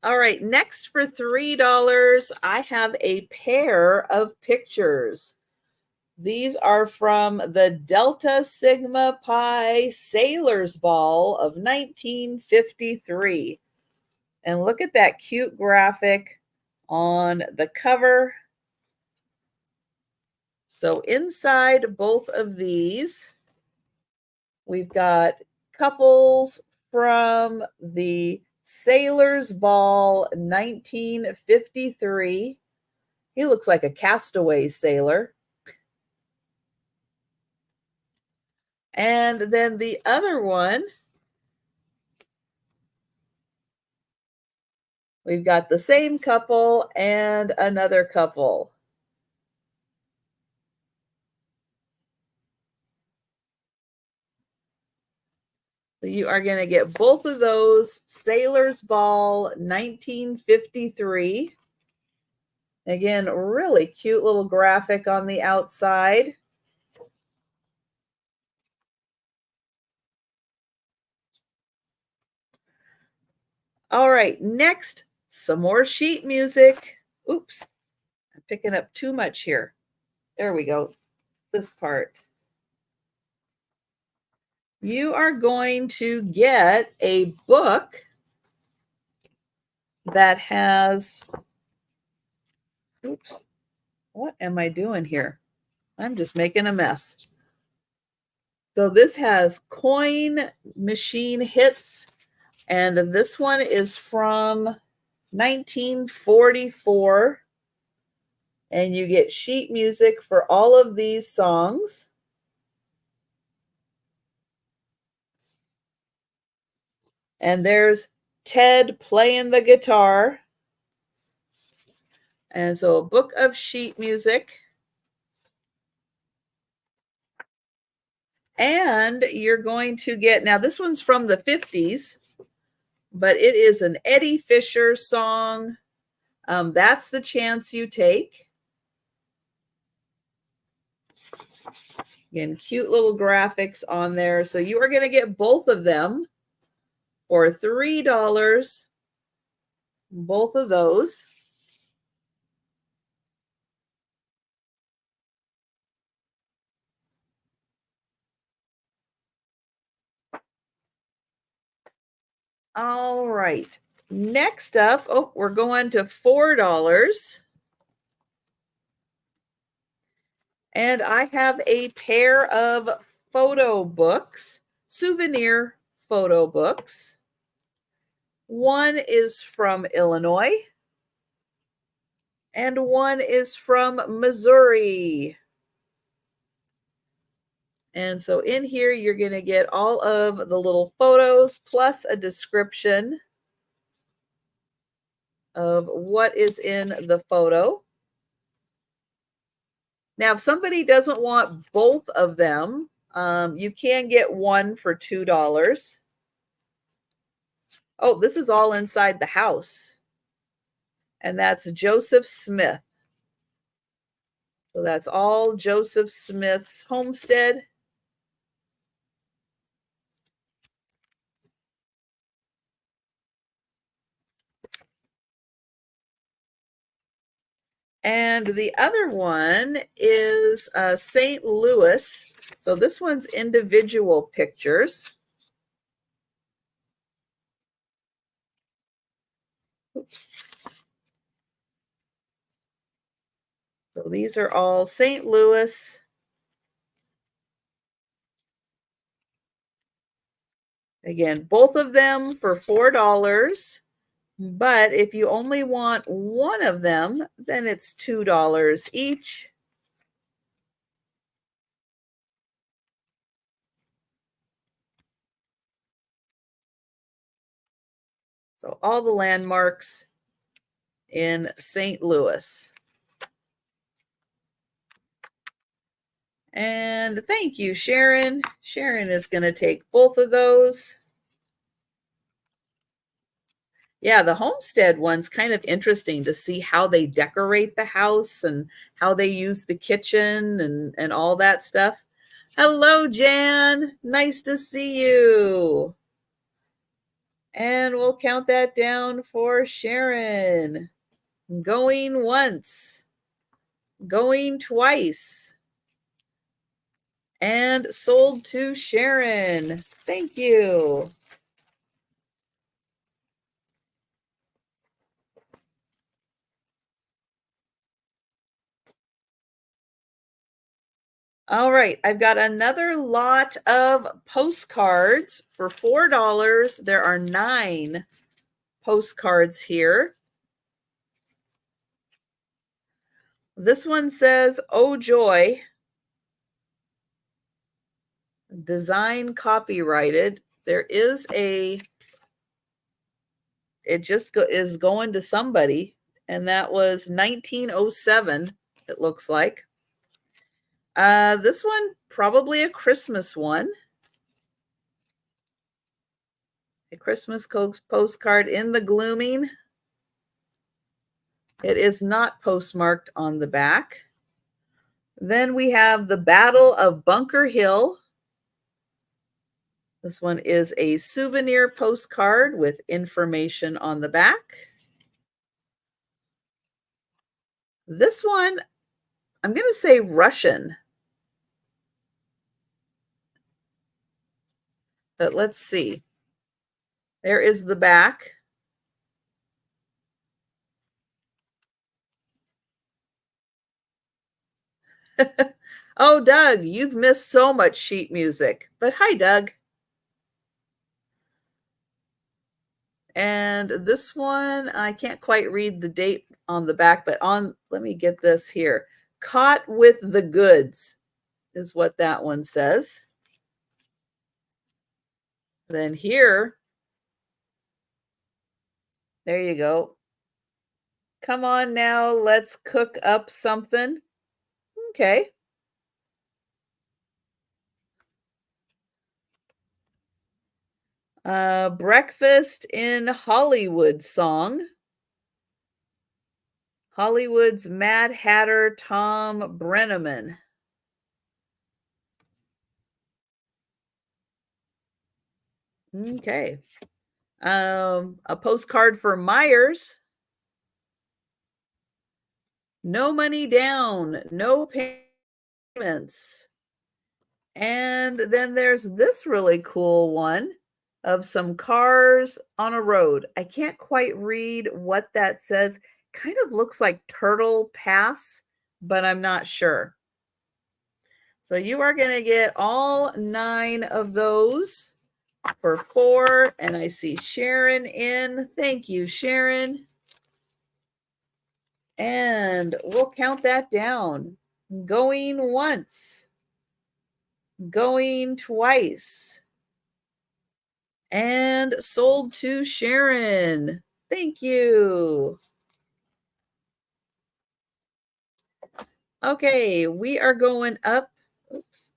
All right, next for $3, I have a pair of pictures. These are from the Delta Sigma Pi Sailor's Ball of 1953. And look at that cute graphic on the cover. So inside both of these, we've got couples from the Sailor's Ball 1953. He looks like a castaway sailor. And then the other one, we've got the same couple and another couple. So you are going to get both of those. Sailor's Ball 1953. Again, really cute little graphic on the outside. All right, next, some more sheet music. Oops, I'm picking up too much here. There we go, this part. You are going to get a book that has, oops, what am I doing here? I'm just making a mess. So this has coin machine hits, and this one is from 1944. And you get sheet music for all of these songs. And there's Ted playing the guitar. And so a book of sheet music. And you're going to get, now this one's from the 50s, but it is an Eddie Fisher song. That's the Chance You Take. Again, cute little graphics on there. So you are going to get both of them for $3. Both of those. All right. Next up, oh, we're going to $4. And I have a pair of photo books, souvenir photo books. One is from Illinois, and one is from Missouri. And so in here, you're going to get all of the little photos plus a description of what is in the photo. Now, if somebody doesn't want both of them, you can get one for $2. Oh, this is all inside the house. And that's Joseph Smith. So that's all Joseph Smith's homestead. And the other one is St. Louis. So this one's individual pictures. Oops. So these are all St. Louis. Again, both of them for $4. But if you only want one of them, then it's $2 each. So all the landmarks in St. Louis. And thank you, Sharon. Sharon is going to take both of those. Yeah, the homestead one's kind of interesting to see how they decorate the house and how they use the kitchen and all that stuff. Hello, Jan. Nice to see you. And we'll count that down for Sharon. Going once, going twice, and sold to Sharon. Thank you. All right, I've got another lot of postcards for $4. There are 9 postcards here. This one says, "Oh joy, design copyrighted." There is it just is going to somebody, and that was 1907, it looks like. This one, probably a Christmas one. A Christmas postcard in the gloaming. It is not postmarked on the back. Then we have the Battle of Bunker Hill. This one is a souvenir postcard with information on the back. This one, I'm going to say Russian. But let's see. There is the back. Oh, Doug, you've missed so much sheet music. But hi, Doug. And this one, I can't quite read the date on the back, but let me get this here. Caught with the goods is what that one says. Then here, there you go. Come on now, let's cook up something. Okay. Breakfast in Hollywood song. Hollywood's Mad Hatter Tom Brenneman. Okay. A postcard for Myers. No money down, no payments. And then there's this really cool one of some cars on a road. I can't quite read what that says. Kind of looks like Turtle Pass, but I'm not sure. So you are going to get all 9 of those for $4. And I see Sharon in. Thank you, Sharon. And we'll count that down. Going once. Going twice. And sold to Sharon. Thank you. Okay, we are going up. Oops.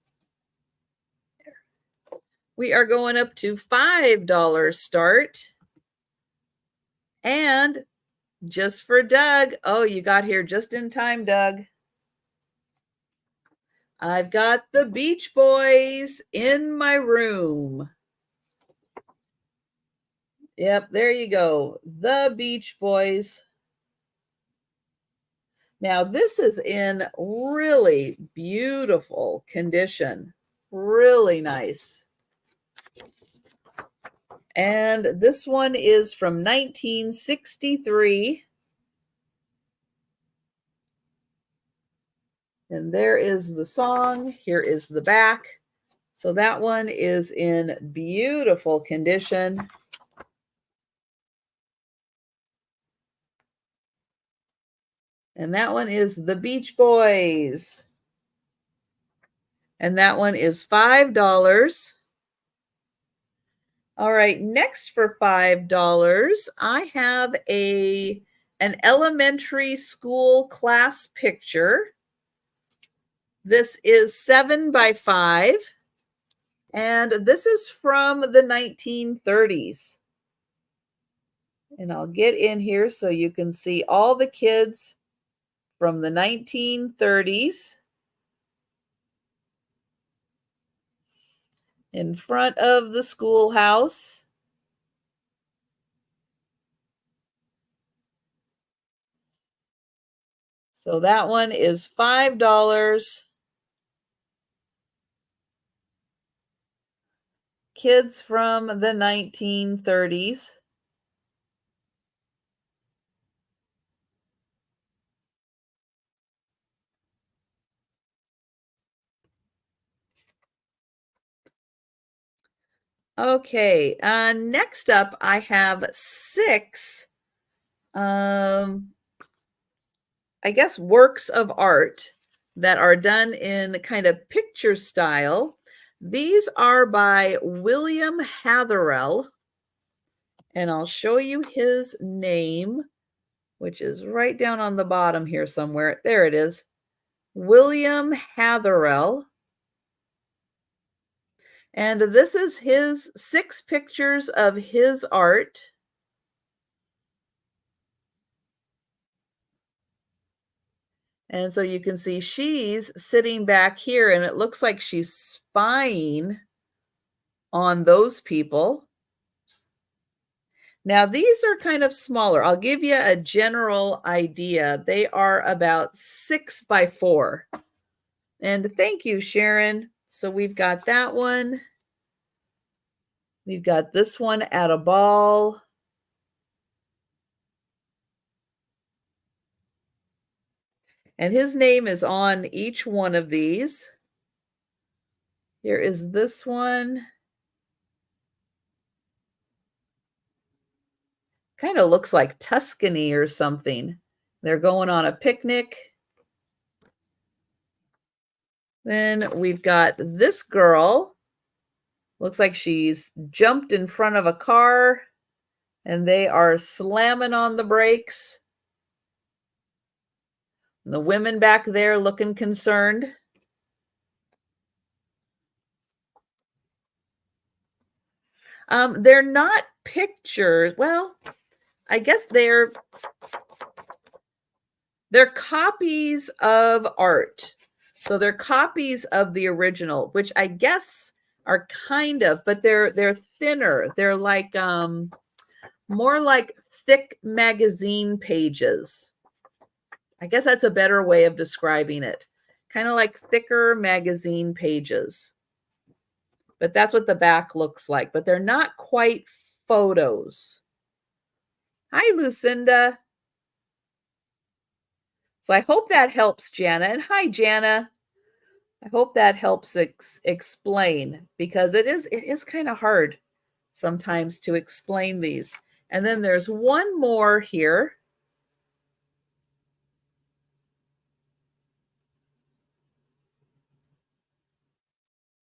We are going up to $5 start. And just for Doug. Oh, you got here just in time, Doug. I've got the Beach Boys in my room. Yep, there you go. The Beach Boys. Now, this is in really beautiful condition. Really nice. And this one is from 1963. And there is the song. Here is the back. So that one is in beautiful condition. And that one is the Beach Boys. And that one is $5. All right, next for $5, I have an elementary school class picture. This is 7 by 5, and this is from the 1930s. And I'll get in here so you can see all the kids from the 1930s in front of the schoolhouse. So that one is $5. Kids from the 1930s. Okay, next up I have 6, I guess, works of art that are done in kind of picture style. These are by William Hatherell, and I'll show you his name, which is right down on the bottom here somewhere. There it is, William Hatherell. And this is his 6 pictures of his art. And so you can see she's sitting back here, and it looks like she's spying on those people. Now, these are kind of smaller. I'll give you a general idea. They are about 6 by 4. And thank you, Sharon. So we've got that one. We've got this one at a ball. And his name is on each one of these. Here is this one. Kind of looks like Tuscany or something. They're going on a picnic. Then we've got this girl. Looks like she's jumped in front of a car, and they are slamming on the brakes. And the women back there looking concerned. They're not pictures. Well, I guess they're copies of art. So they're copies of the original, which I guess are kind of, but they're thinner. They're like more like thick magazine pages. I guess that's a better way of describing it. Kind of like thicker magazine pages. But that's what the back looks like. But they're not quite photos. Hi, Lucinda. So I hope that helps, Jana. And hi, Jana. I hope that helps explain, because it is kind of hard sometimes to explain these. And then there's one more here.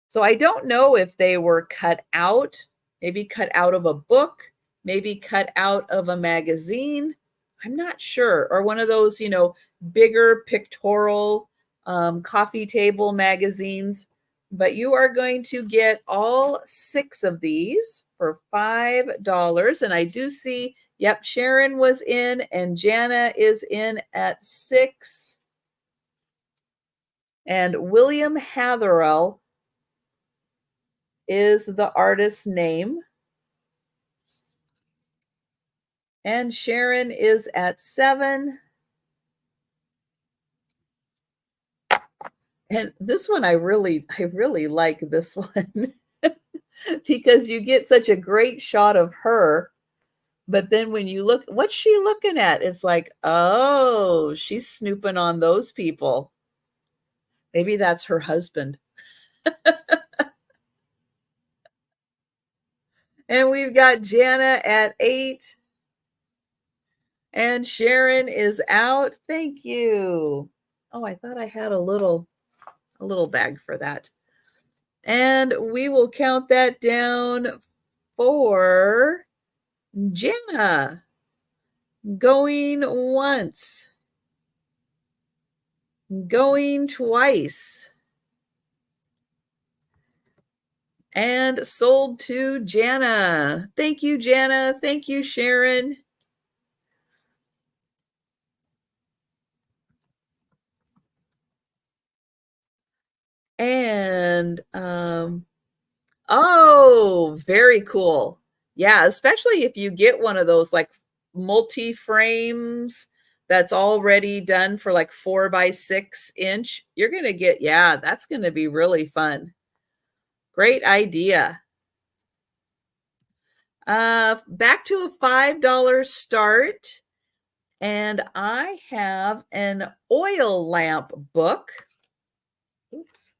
So I don't know if they were cut out, maybe cut out of a book, maybe cut out of a magazine. I'm not sure. Or one of those, bigger pictorial coffee table magazines. But you are going to get all 6 of these for $5. And I do see, yep, Sharon was in and Jana is in at 6. And William Hatherell is the artist's name. And Sharon is at 7. And this one, I really like this one because you get such a great shot of her. But then when you look, what's she looking at? It's like, oh, she's snooping on those people. Maybe that's her husband. And we've got Jana at 8. And Sharon is out. Thank you. Oh, I thought I had a little bag for that. And we will count that down for Jana. Going once. Going twice. And sold to Jana. Thank you, Jana. Thank you, Sharon. And oh, very cool. Yeah, especially if you get one of those like multi frames that's already done for like 4x6 inch, you're gonna get, yeah, that's gonna be really fun. Great idea. Back to a $5 start, and I have an oil lamp book. Oops.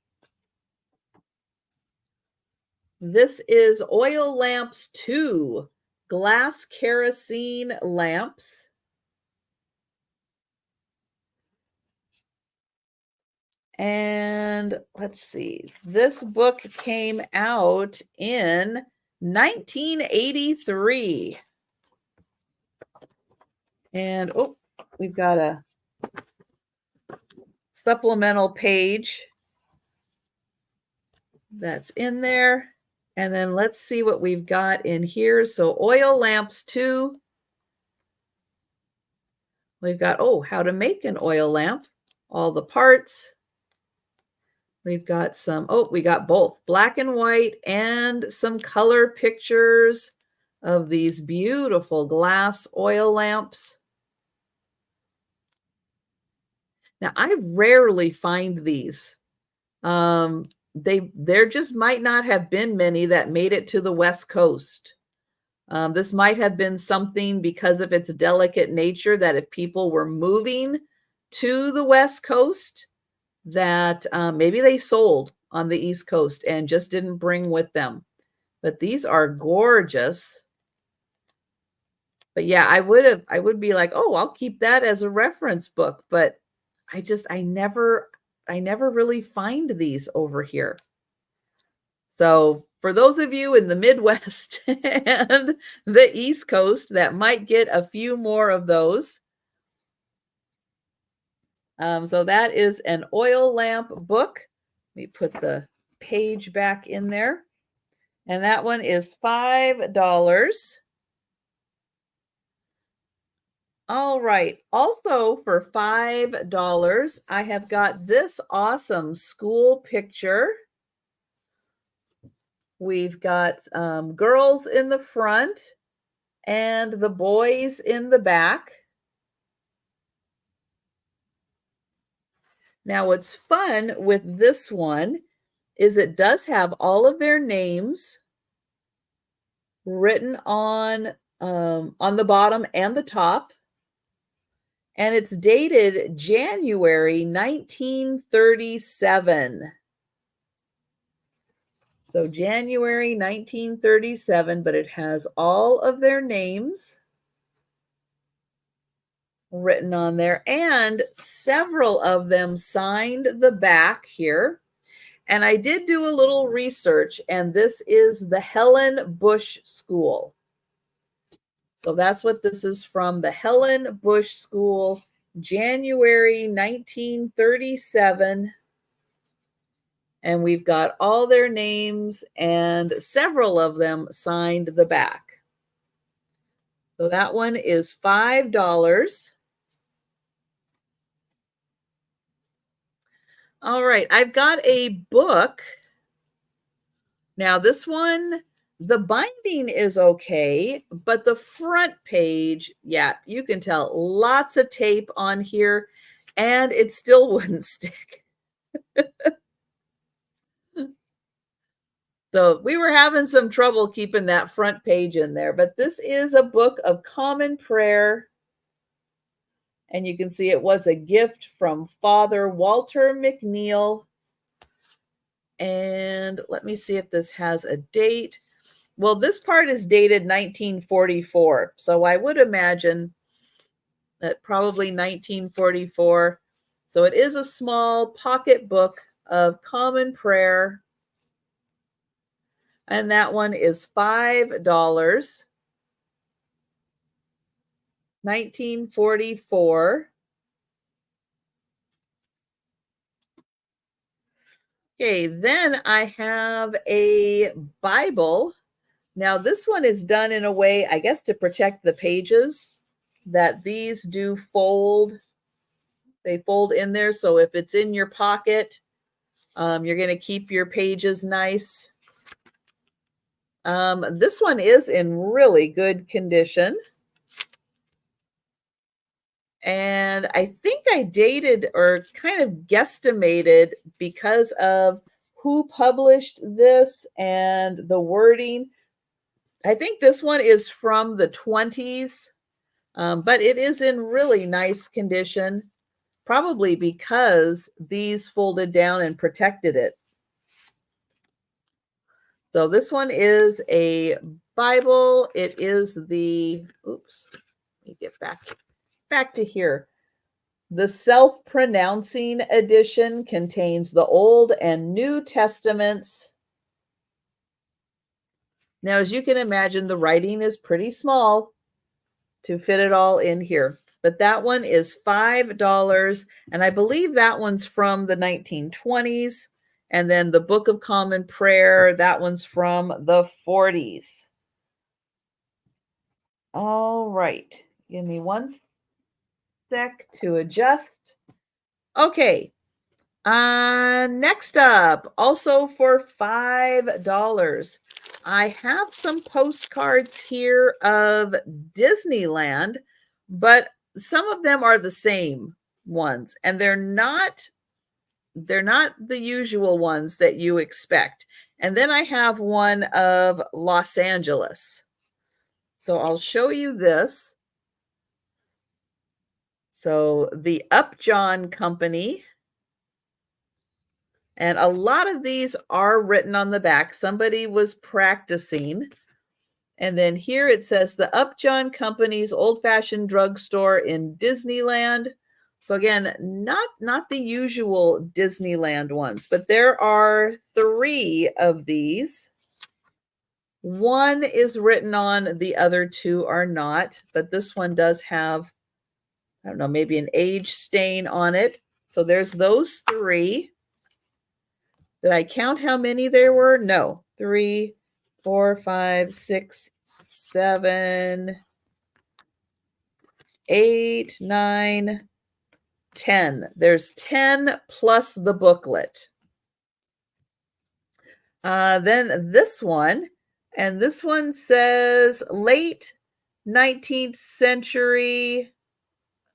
This is Oil Lamps 2, glass kerosene lamps. And let's see, this book came out in 1983. And oh, we've got a supplemental page that's in there. And then let's see what we've got in here. So Oil Lamps 2. We've got, oh, how to make an oil lamp, all the parts. We've got some, oh, we got both black and white and some color pictures of these beautiful glass oil lamps. Now, I rarely find these. There just might not have been many that made it to the West Coast. This might have been something because of its delicate nature that if people were moving to the West Coast, that maybe they sold on the East Coast and just didn't bring with them. But these are gorgeous. But yeah, I would be like, oh, I'll keep that as a reference book. But I never really find these over here. So for those of you in the Midwest and the East Coast that might get a few more of those. So that is an oil lamp book. Let me put the page back in there. And that one is $5. All right. Also for $5, I have got this awesome school picture. We've got girls in the front and the boys in the back. Now, what's fun with this one is it does have all of their names written on the bottom and the top. And it's dated January 1937. So January 1937, but it has all of their names written on there, and several of them signed the back here. And I did do a little research, and this is the Helen Bush School. So that's what this is from, the Helen Bush School, January 1937. And we've got all their names, and several of them signed the back. So that one is $5. All right, I've got a book. Now this one, the binding is okay, but the front page, yeah, you can tell lots of tape on here, and it still wouldn't stick. So we were having some trouble keeping that front page in there, but this is a book of common prayer. And you can see it was a gift from Father Walter McNeil. And let me see if this has a date. Well, this part is dated 1944. So I would imagine that probably 1944. So it is a small pocket book of common prayer. And that one is $5. 1944. Okay, then I have a Bible. Now, this one is done in a way, I guess, to protect the pages, that these do fold. They fold in there. So if it's in your pocket, you're going to keep your pages nice. This one is in really good condition. And I think I dated or kind of guesstimated because of who published this and the wording. I think this one is from the 20s, but it is in really nice condition, probably because these folded down and protected it. So this one is a Bible. It is the, oops, let me get back to here. The self-pronouncing edition contains the Old and New Testaments. Now, as you can imagine, the writing is pretty small to fit it all in here. But that one is $5. And I believe that one's from the 1920s. And then the Book of Common Prayer, that one's from the 40s. All right. Give me one sec to adjust. Okay. Next up, also for $5, I have some postcards here of Disneyland, but some of them are the same ones, and they're not the usual ones that you expect. And then I have one of Los Angeles. So I'll show you this. So the Upjohn Company. And a lot of these are written on the back. Somebody was practicing. And then here it says the Upjohn Company's old-fashioned drugstore in Disneyland. So again, not the usual Disneyland ones, but there are 3 of these. One is written on, the other 2 are not, but this one does have, I don't know, maybe an age stain on it. So there's those 3. Did I count how many there were? No. 3, 4, 5, 6, 7, 8, 9, 10. There's 10 plus the booklet. Then this one, and this one says late 19th century.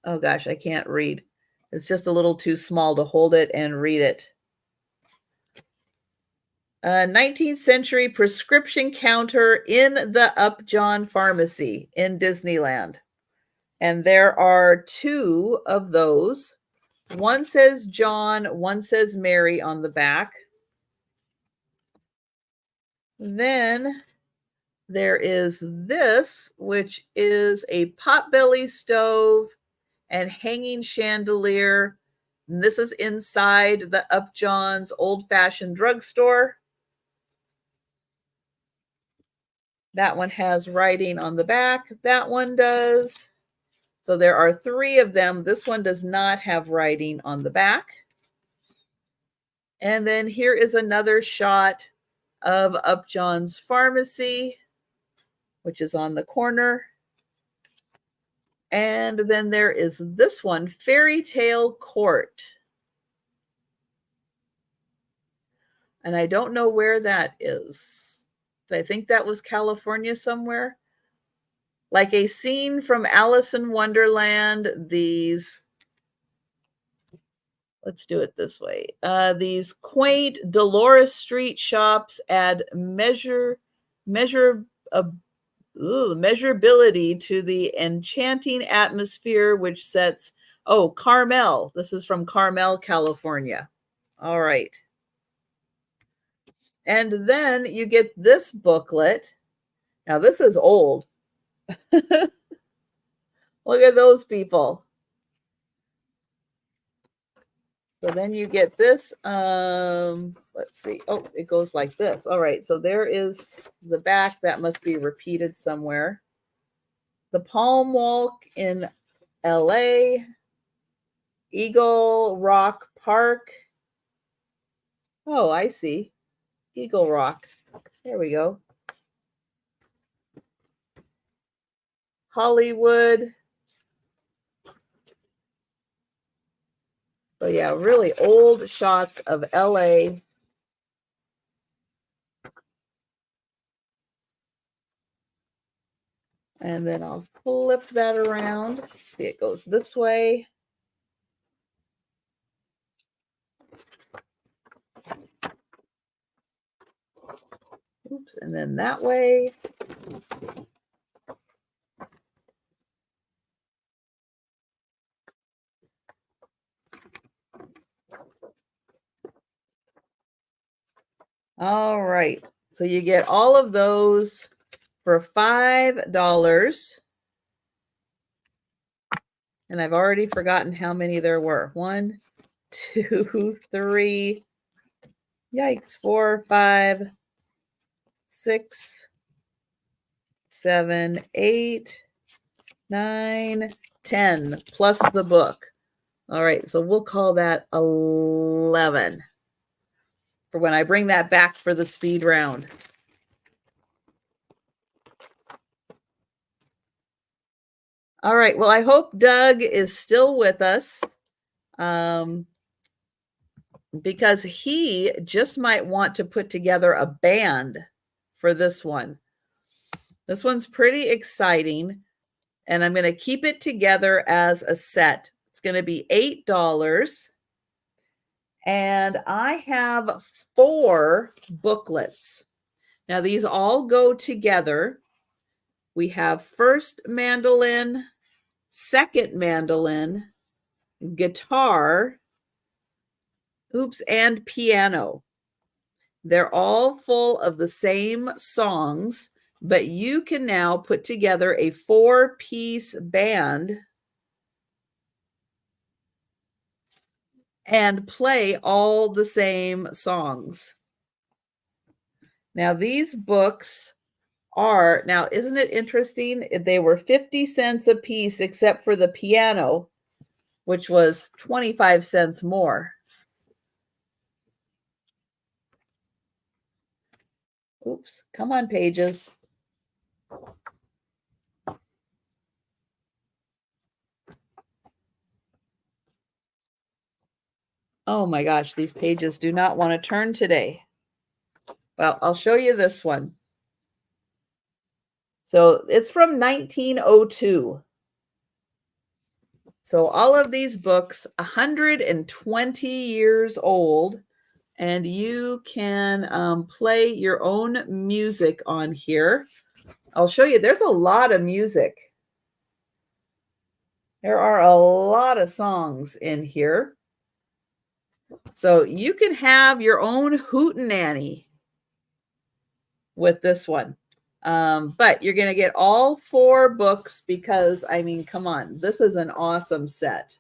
Oh gosh, I can't read. It's just a little too small to hold it and read it. 19th century prescription counter in the Upjohn Pharmacy in Disneyland. And there are 2 of those. One says John, one says Mary on the back. Then there is this, which is a potbelly stove and hanging chandelier. And this is inside the Upjohn's old-fashioned drugstore. That one has writing on the back. That one does. So there are 3 of them. This one does not have writing on the back. And then here is another shot of Upjohn's Pharmacy, which is on the corner. And then there is this one, Fairy Tale Court. And I don't know where that is. I think that was California somewhere. Like a scene from Alice in Wonderland, these, let's do it this way. These quaint Dolores Street shops add measurability to the enchanting atmosphere, which sets, oh, Carmel. This is from Carmel, California. All right. And then you get this booklet. Now this is old. Look at those people. So then you get this, let's see. Oh, it goes like this. All right, so there is the back. That must be repeated somewhere. The Palm Walk in LA, Eagle Rock Park. Oh, I see. Eagle Rock. There we go. Hollywood. So yeah, really old shots of LA. And then I'll flip that around. See, it goes this way. Oops, and then that way. All right. So you get all of those for $5. And I've already forgotten how many there were. 1, 2, 3. Yikes. 4, 5, 6, 7, 8, 9, 10, plus the book. All right. So we'll call that 11 for when I bring that back for the speed round. All right. Well, I hope Doug is still with us because he just might want to put together a band for this one. This one's pretty exciting, and I'm going to keep it together as a set. It's going to be $8, and I have 4 booklets. Now, these all go together. We have first mandolin, second mandolin, guitar, and piano. They're all full of the same songs, but you can now put together a 4-piece band and play all the same songs. Now, these books are, now, isn't it interesting? They were 50 cents a piece, except for the piano, which was 25 cents more. Oops, come on, pages. Oh my gosh, these pages do not want to turn today. Well, I'll show you this one. So it's from 1902. So all of these books, 120 years old, and you can play your own music on here. I'll show you, there's a lot of music. There are a lot of songs in here. So you can have your own hootenanny with this one. But you're going to get all 4 books because, I mean, come on, this is an awesome set.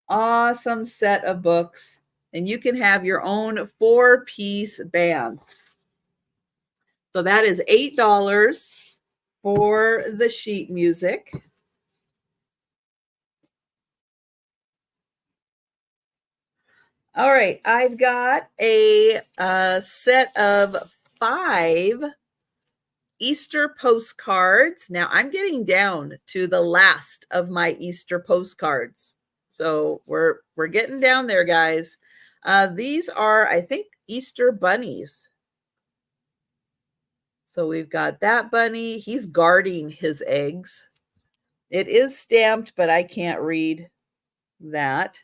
Awesome set of books. And you can have your own 4-piece band. So that is $8 for the sheet music. All right, I've got a set of 5 Easter postcards. Now I'm getting down to the last of my Easter postcards. So we're getting down there, guys. These are, I think, Easter bunnies. So we've got that bunny. He's guarding his eggs. It is stamped, but I can't read that.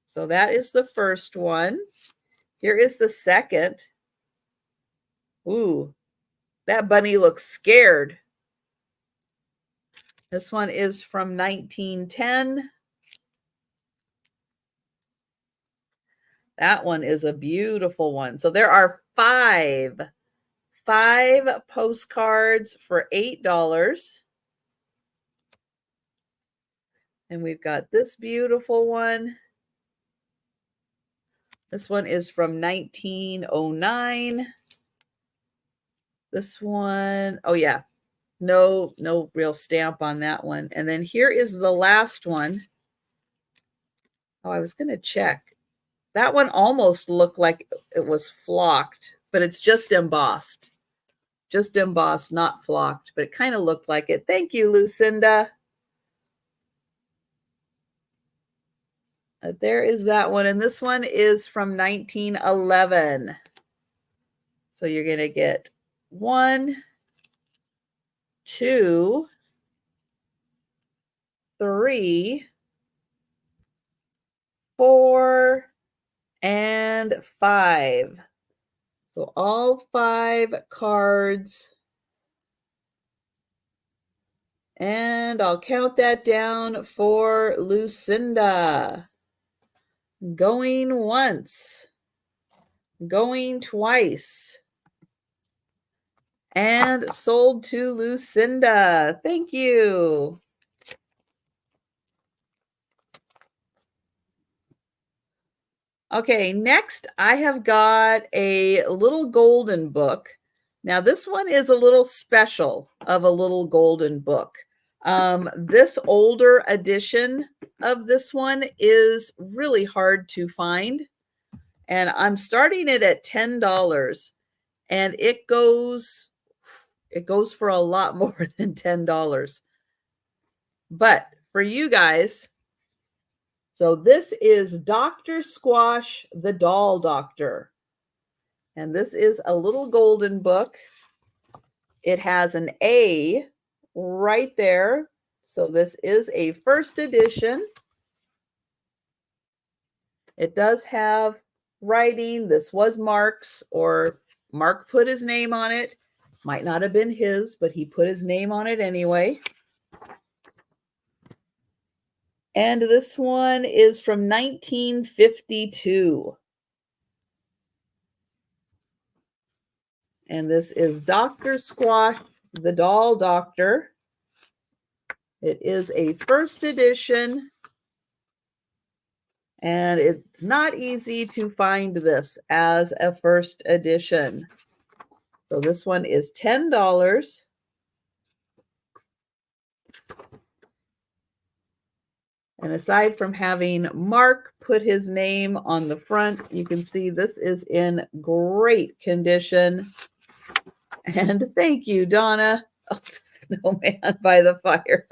So that is the first one. Here is the second. Ooh, that bunny looks scared. This one is from 1910. That one is a beautiful one. So there are 5 5 postcards for $8. And we've got this beautiful one. This one is from 1909. This one, oh yeah, no real stamp on that one. And then here is the last one. Oh, I was going to check. That one almost looked like it was flocked, but it's just embossed. Just embossed, not flocked, but it kind of looked like it. Thank you, Lucinda. There is that one. And this one is from 1911. So you're going to get 1, 2, 3, 4, and 5. So all 5 cards. And I'll count that down for Lucinda. Going once. Going twice. And sold to Lucinda. Thank you. Okay, next I have got a little golden book. Now this one is a little special of a little golden book. This older edition of this one is really hard to find. And I'm starting it at $10. And it goes for a lot more than $10. But for you guys, so this is Dr. Squash, the Doll Doctor. And this is a little golden book. It has an A right there. So this is a first edition. It does have writing. This was Mark's, or Mark put his name on it. Might not have been his, but he put his name on it anyway. And this one is from 1952. And this is Dr. Squash, the Doll Doctor. It is a first edition. And it's not easy to find this as a first edition. So this one is $10. And aside from having Mark put his name on the front, you can see this is in great condition. And thank you, Donna. Oh, snowman by the fire.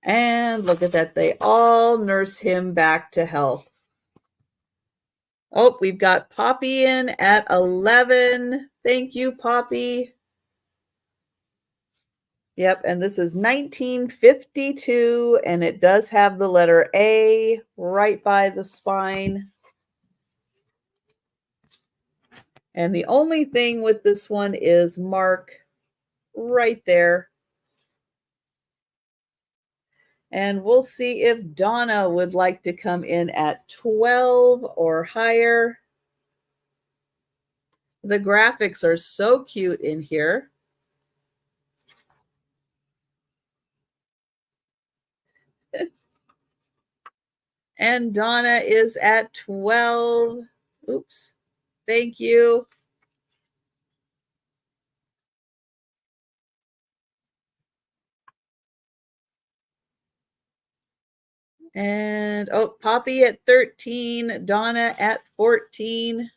And look at that. They all nurse him back to health. Oh, we've got Poppy in at 11. Thank you, Poppy. Yep, and this is 1952, and it does have the letter A right by the spine. And the only thing with this one is Mark right there. And we'll see if Donna would like to come in at 12 or higher. The graphics are so cute in here. And Donna is at 12. Oops. Thank you. And oh, Poppy at 13, Donna at 14.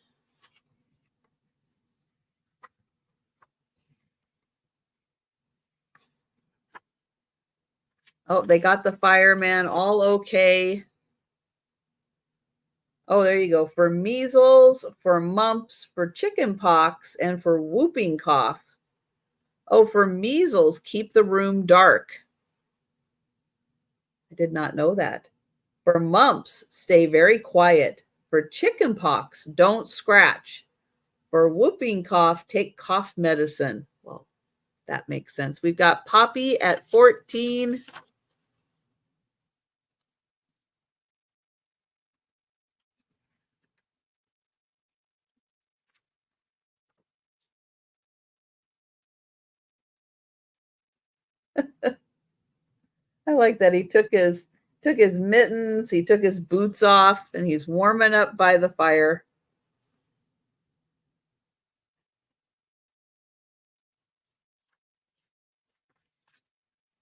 Oh, they got the fireman all okay. Oh, there you go. For measles, for mumps, for chicken pox, and for whooping cough. Oh, for measles, keep the room dark. I did not know that. For mumps, stay very quiet. For chicken pox, don't scratch. For whooping cough, take cough medicine. Well, that makes sense. We've got Poppy at 14. I like that he took his mittens, he took his boots off, and he's warming up by the fire.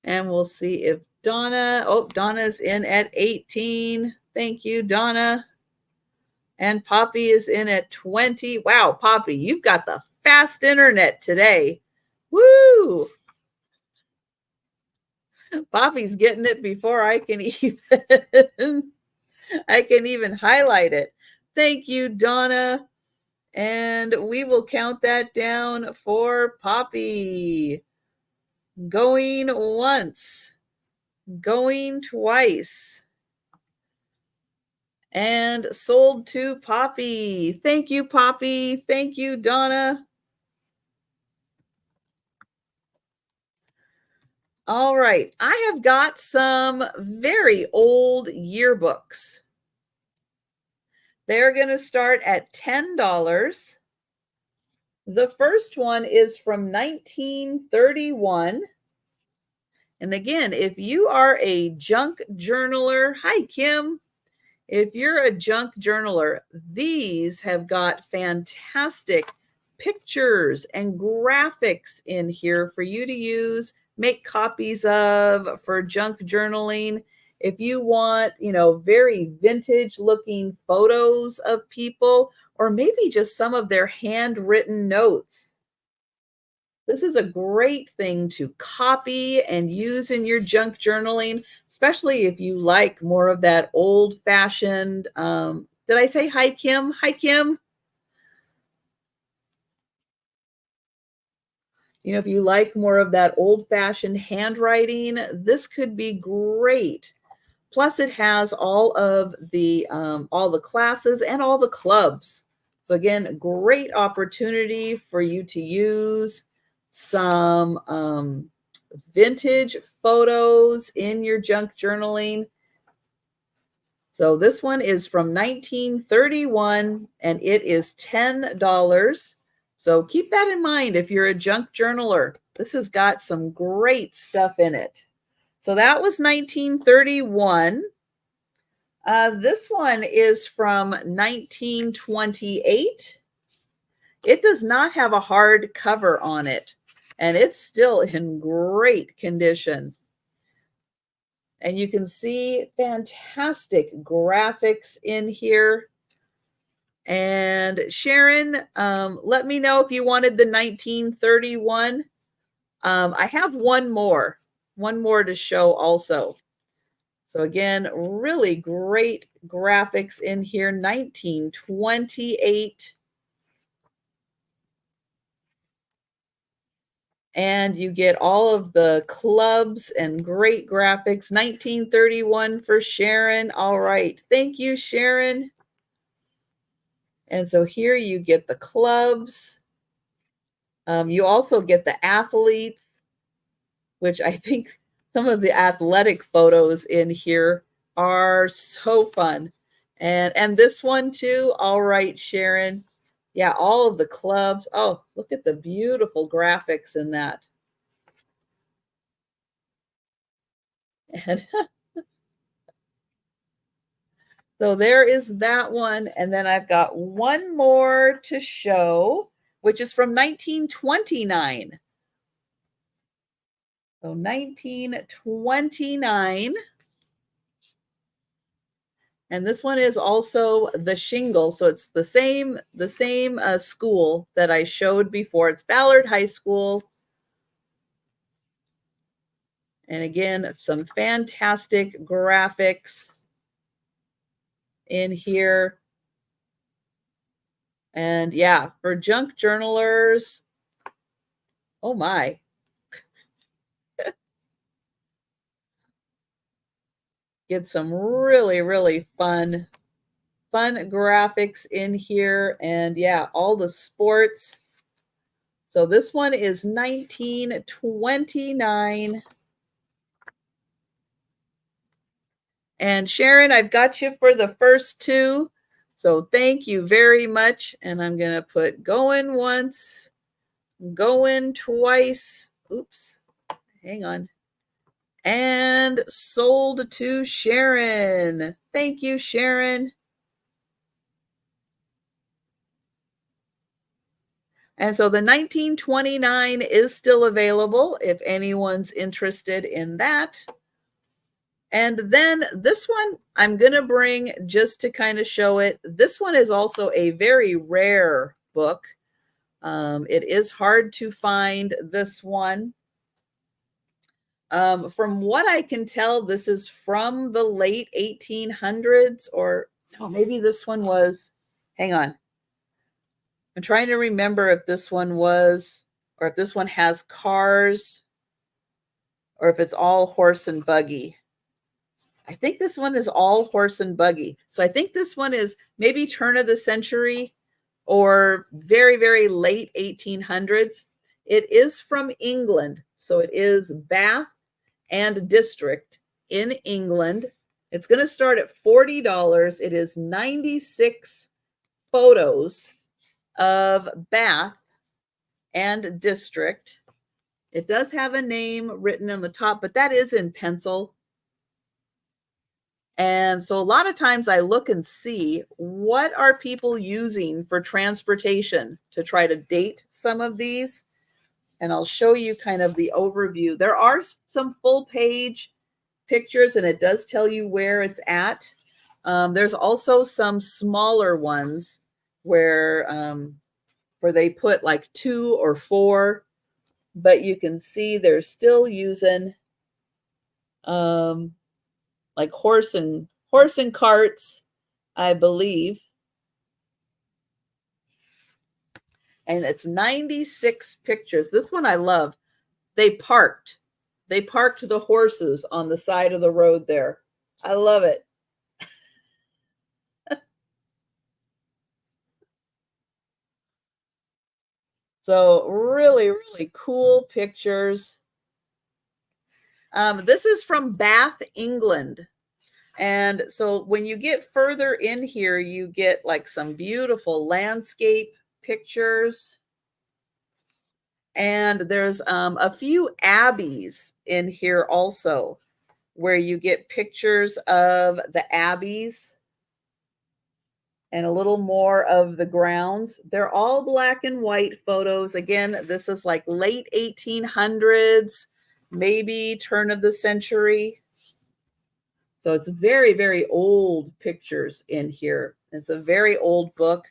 And we'll see if Donna's in at 18. Thank you, Donna. And Poppy is in at 20. Wow, Poppy, you've got the fast internet today. Woo! Poppy's getting it before I can even highlight it. Thank you, Donna. And we will count that down for Poppy. Going once, going twice, and sold to Poppy. Thank you, Poppy. Thank you, Donna. All right, I have got some very old yearbooks. They're going to start at $10. The first one is from 1931. And again, if you are a junk journaler, hi, Kim. If you're a junk journaler, these have got fantastic pictures and graphics in here for you to use, make copies of for junk journaling. If you want, very vintage looking photos of people, or maybe just some of their handwritten notes. This is a great thing to copy and use in your junk journaling, especially if you like more of that old-fashioned, did I say hi, Kim? Hi, Kim. If you like more of that old-fashioned handwriting, this could be great. Plus, it has all the classes and all the clubs. So again, great opportunity for you to use some vintage photos in your junk journaling. So this one is from 1931 and it is $10. So keep that in mind if you're a junk journaler. This has got some great stuff in it. So that was 1931. This one is from 1928. It does not have a hard cover on it, and it's still in great condition. And you can see fantastic graphics in here. And Sharon, let me know if you wanted the 1931. I have one more to show also. So again, really great graphics in here, 1928. And you get all of the clubs and great graphics. 1931 for Sharon. All right. Thank you, Sharon. And so here you get the clubs. You also get the athletes, which I think some of the athletic photos in here are so fun. And this one too. All right, Sharon. Yeah, all of the clubs. Oh, look at the beautiful graphics in that. And so there is that one. And then I've got one more to show, which is from 1929. So 1929. And this one is also the shingle. So it's the same school that I showed before. It's Ballard High School. And again, some fantastic graphics in here. And yeah, for junk journalers, oh my. Get some really, really fun fun graphics in here. And yeah, all the sports. So this one is $19.29. And Sharon, I've got you for the first two. So thank you very much. And I'm going to put going once, going twice. Oops, hang on. And sold to Sharon. Thank you, Sharon. And so the 1929 is still available if anyone's interested in that. And then this one I'm going to bring just to kind of show it. This one is also a very rare book. It is hard to find this one. From what I can tell, this is from the late 1800s, or no, maybe this one was, hang on. I'm trying to remember if this one was, or if this one has cars, or if it's all horse and buggy. I think this one is all horse and buggy. So I think this one is maybe turn of the century or very, very late 1800s. It is from England. So it is Bath and District in England. It's going to start at $40. It is 96 photos of Bath and District. It does have a name written on the top, but that is in pencil. And so a lot of times I look and see what are people using for transportation to try to date some of these. And I'll show you kind of the overview. There are some full page pictures and it does tell you where it's at. There's also some smaller ones where they put like 2 or 4, but you can see they're still using like horse and carts, I believe. And it's 96 pictures. This one I love. They parked the horses on the side of the road there. I love it. So really, really cool pictures. This is from Bath, England. And so when you get further in here, you get like some beautiful landscape pictures. And there's a few abbeys in here also, where you get pictures of the abbeys and a little more of the grounds. They're all black and white photos. Again, this is like late 1800s, maybe turn of the century. So it's very, very old pictures in here. It's a very old book,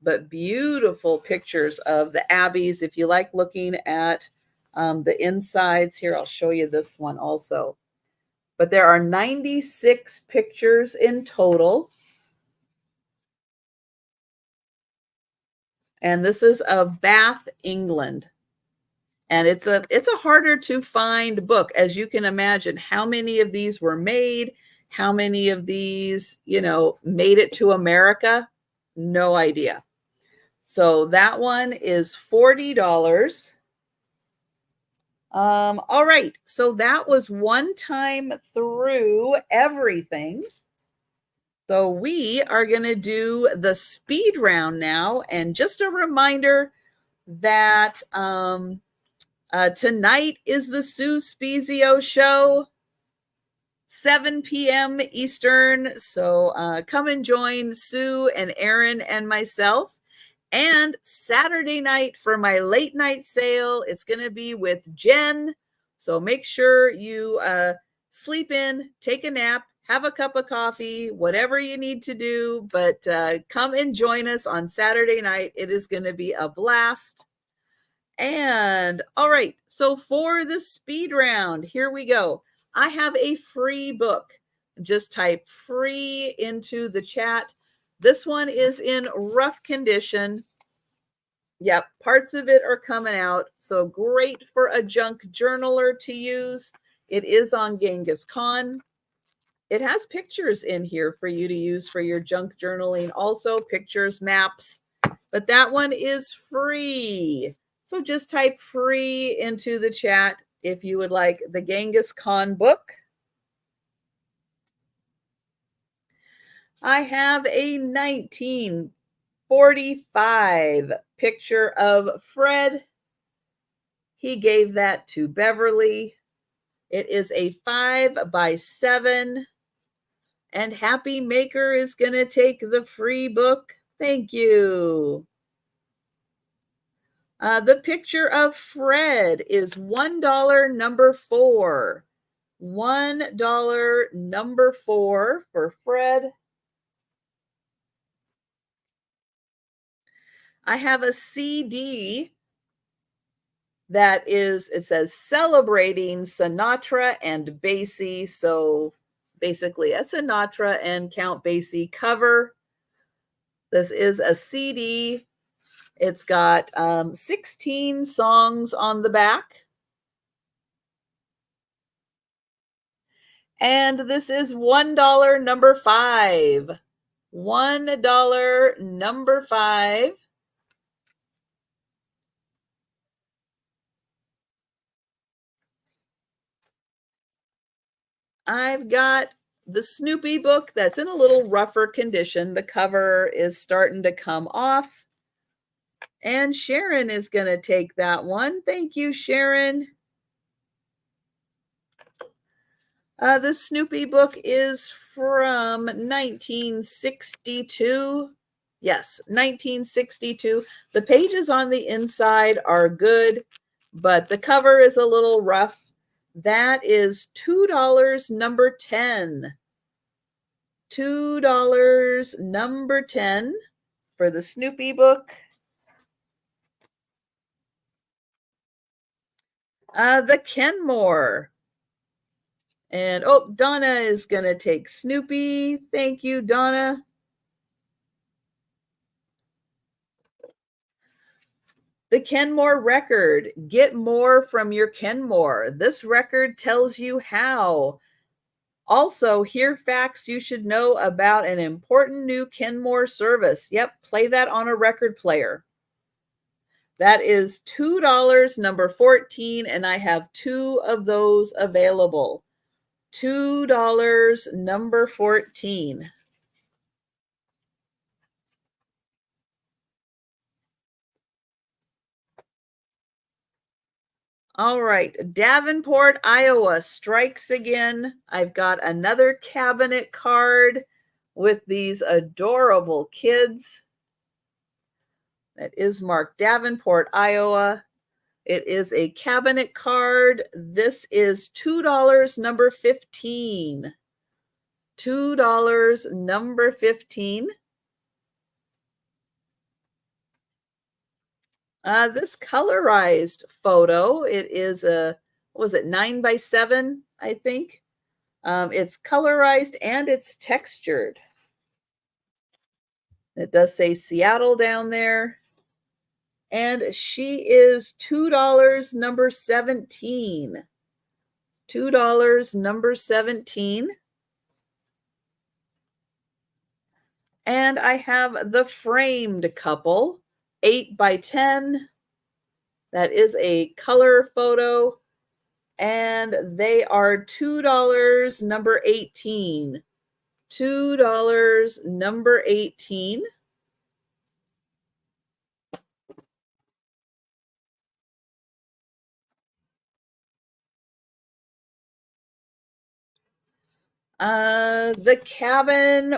but beautiful pictures of the abbeys. If you like looking at the insides here, I'll show you this one also. But there are 96 pictures in total. And this is of Bath, England. And it's a harder to find book, as you can imagine. How many of these were made? How many of these, made it to America? No idea. So that one is $40. All right. So that was one time through everything. So we are going to do the speed round now. And just a reminder that tonight is the Sue Spezio show, 7 p.m. Eastern. So come and join Sue and Aaron and myself. And Saturday night for my late night sale, it's going to be with Jen. So make sure you sleep in, take a nap, have a cup of coffee, whatever you need to do. But come and join us on Saturday night. It is going to be a blast. And all right, so for the speed round, here we go. I have a free book. Just type free into the chat. This one is in rough condition. Yep, parts of it are coming out. So great for a junk journaler to use. It is on Genghis Khan. it has pictures in here for you to use for your junk journaling. Also pictures, maps, but that one is free. So just type free into the chat if you would like the Genghis Khan book. I have a 1945 picture of Fred. He gave that to Beverly. It is a 5x7. And Happy Maker is going to take the free book. Thank you. The picture of Fred is $1 number 4. $1 number 4 for Fred. I have a CD that is, it says celebrating Sinatra and Basie. So basically a Sinatra and Count Basie cover. This is a CD. It's got 16 songs on the back. And this is $1 number 5. $1 number 5. I've got the Snoopy book that's in a little rougher condition. The cover is starting to come off. And Sharon is going to take that one. Thank you, Sharon. The Snoopy book is from 1962. Yes, 1962. The pages on the inside are good, but the cover is a little rough. That is $2 number 10. $2 number 10 for the Snoopy book. The Kenmore. And oh, Donna is going to take Snoopy. Thank you, Donna. The Kenmore record. Get more from your Kenmore. This record tells you how. Also, here facts you should know about an important new Kenmore service. Yep, play that on a record player. That is $2 number 14, and I have 2 of those available. $2 number 14. All right, Davenport, Iowa strikes again. I've got another cabinet card with these adorable kids. That is marked Davenport, Iowa. It is a cabinet card. This is $2 number 15. $2 number 15. This colorized photo, it is a, what was it, 9x7, I think. It's colorized and it's textured. It does say Seattle down there. And she is $2 number 17. $2 number 17. And I have the framed couple, 8x10. That is a color photo. And they are $2 number 18. $2 number 18. The cabin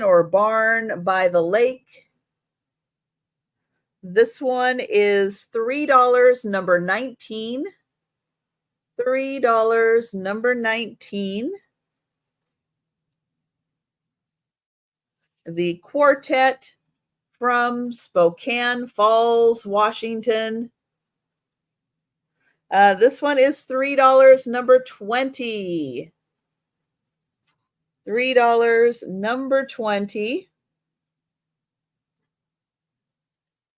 or barn by the lake. This one is $3 number 19. $3 number 19. The quartet from Spokane Falls, Washington. This one is $3 number 20. $3 number 20.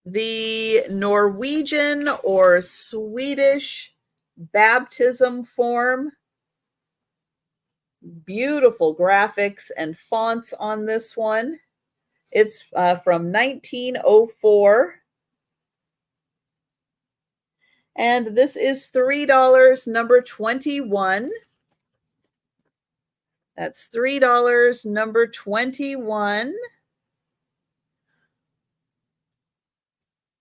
The Norwegian or Swedish baptism form. Beautiful graphics and fonts on this one. It's from 1904. And this is $3, number 21. That's $3, number 21.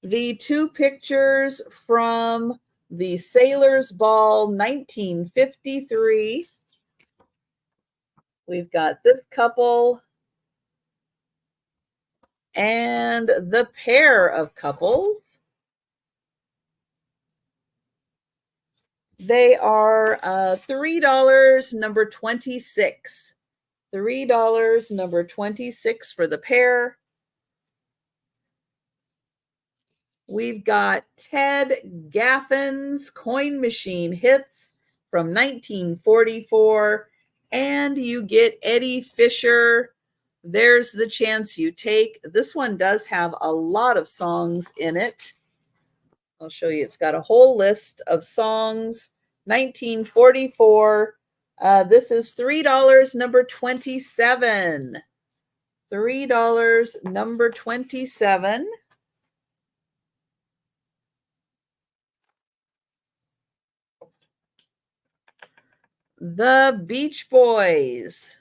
The two pictures from the Sailor's Ball 1953. We've got this couple and the pair of couples. They are $3, number 26. $3, number 26 for the pair. We've got Ted Gaffin's Coin Machine Hits from 1944. And you get Eddie Fisher. There's the chance you take. This one does have a lot of songs in it. I'll show you. It's got a whole list of songs. 1944. This is $3, number 27. $3, number 27. The Beach Boys,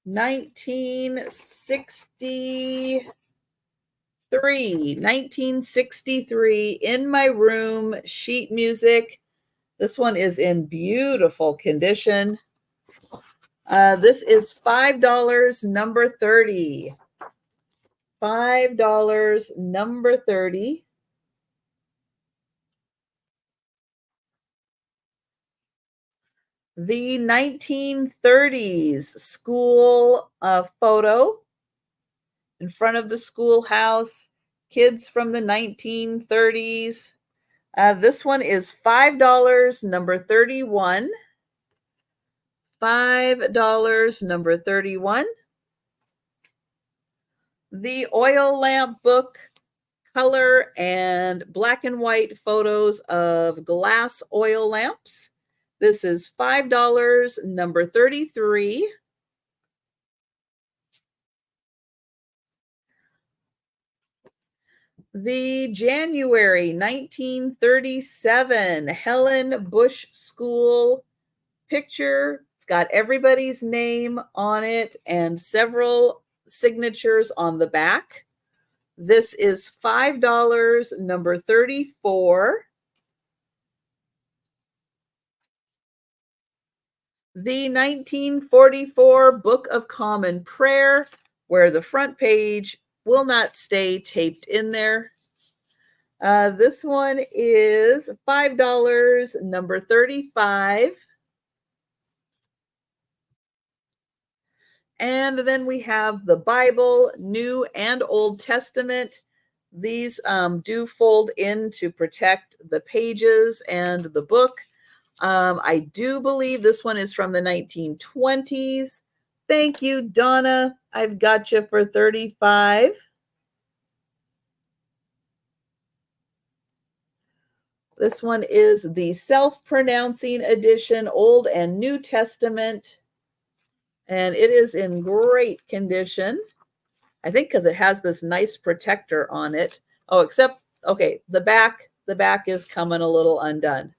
1963, In My Room, sheet music. This one is in beautiful condition. This is $5, number 30. $5, number 30. The 1930s school photo in front of the schoolhouse. Kids from the 1930s. This one is $5, number 31. $5, number 31. The oil lamp book, color and black and white photos of glass oil lamps. This is $5, number 33. The January 1937 Helen Bush School picture. It's got everybody's name on it and several signatures on the back. This is $5, number 34. The 1944 Book of Common Prayer, where the front page will not stay taped in there. This one is $5, number 35. And then we have the Bible, New and Old Testament. These do fold in to protect the pages and the book. I do believe this one is from the 1920s. Thank you, Donna. I've got you for 35. This one is the self-pronouncing edition, Old and New Testament. And it is in great condition. I think because it has this nice protector on it. Oh, except, okay, the back is coming a little undone.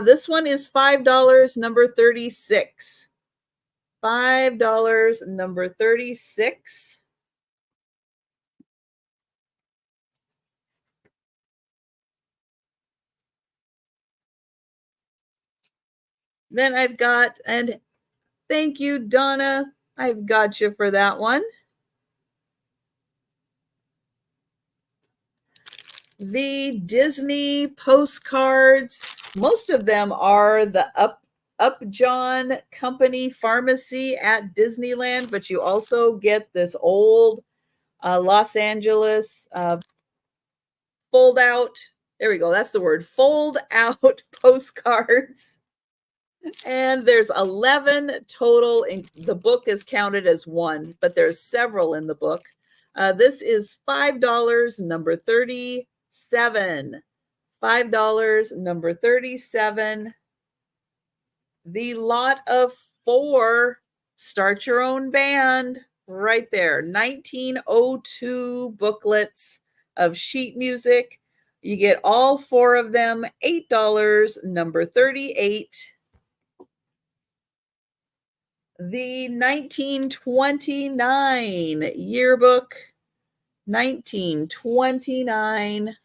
This one is $5, number 36. $5, number 36. Then I've got, and thank you, Donna. I've got you for that one. The Disney postcards. Most of them are the Upjohn Company Pharmacy at Disneyland, but you also get this old Los Angeles fold out. There we go. That's the word. Fold out postcards. And there's 11 total. The book is counted as one, but there's several in the book. This is $5, number 37. $5, number 37. The lot of 4 start your own band right there. 1902 booklets of sheet music. You get all 4 of them, $8, number 38. The 1929 yearbook, 1929,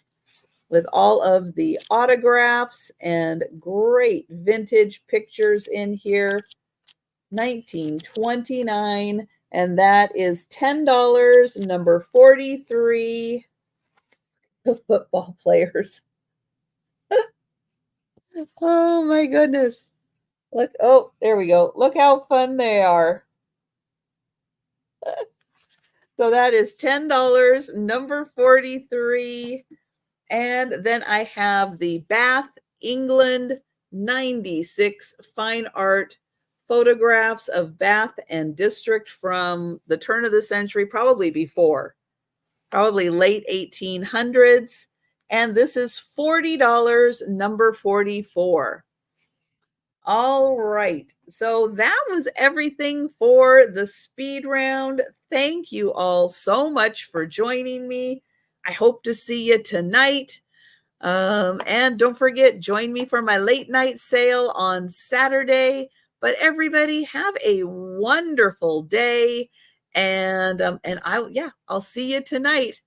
with all of the autographs and great vintage pictures in here. 1929, and that is $10, number 43. The football players. Oh my goodness. Look, oh, there we go. Look how fun they are. So that is $10, number 43. And then I have the Bath, England 96 fine art photographs of Bath and district from the turn of the century, probably before, probably late 1800s. And this is $40, number 44. All right. So that was everything for the speed round. Thank you all so much for joining me. I hope to see you tonight. And don't forget, join me for my late night sale on Saturday. But everybody have a wonderful day. And I'll see you tonight.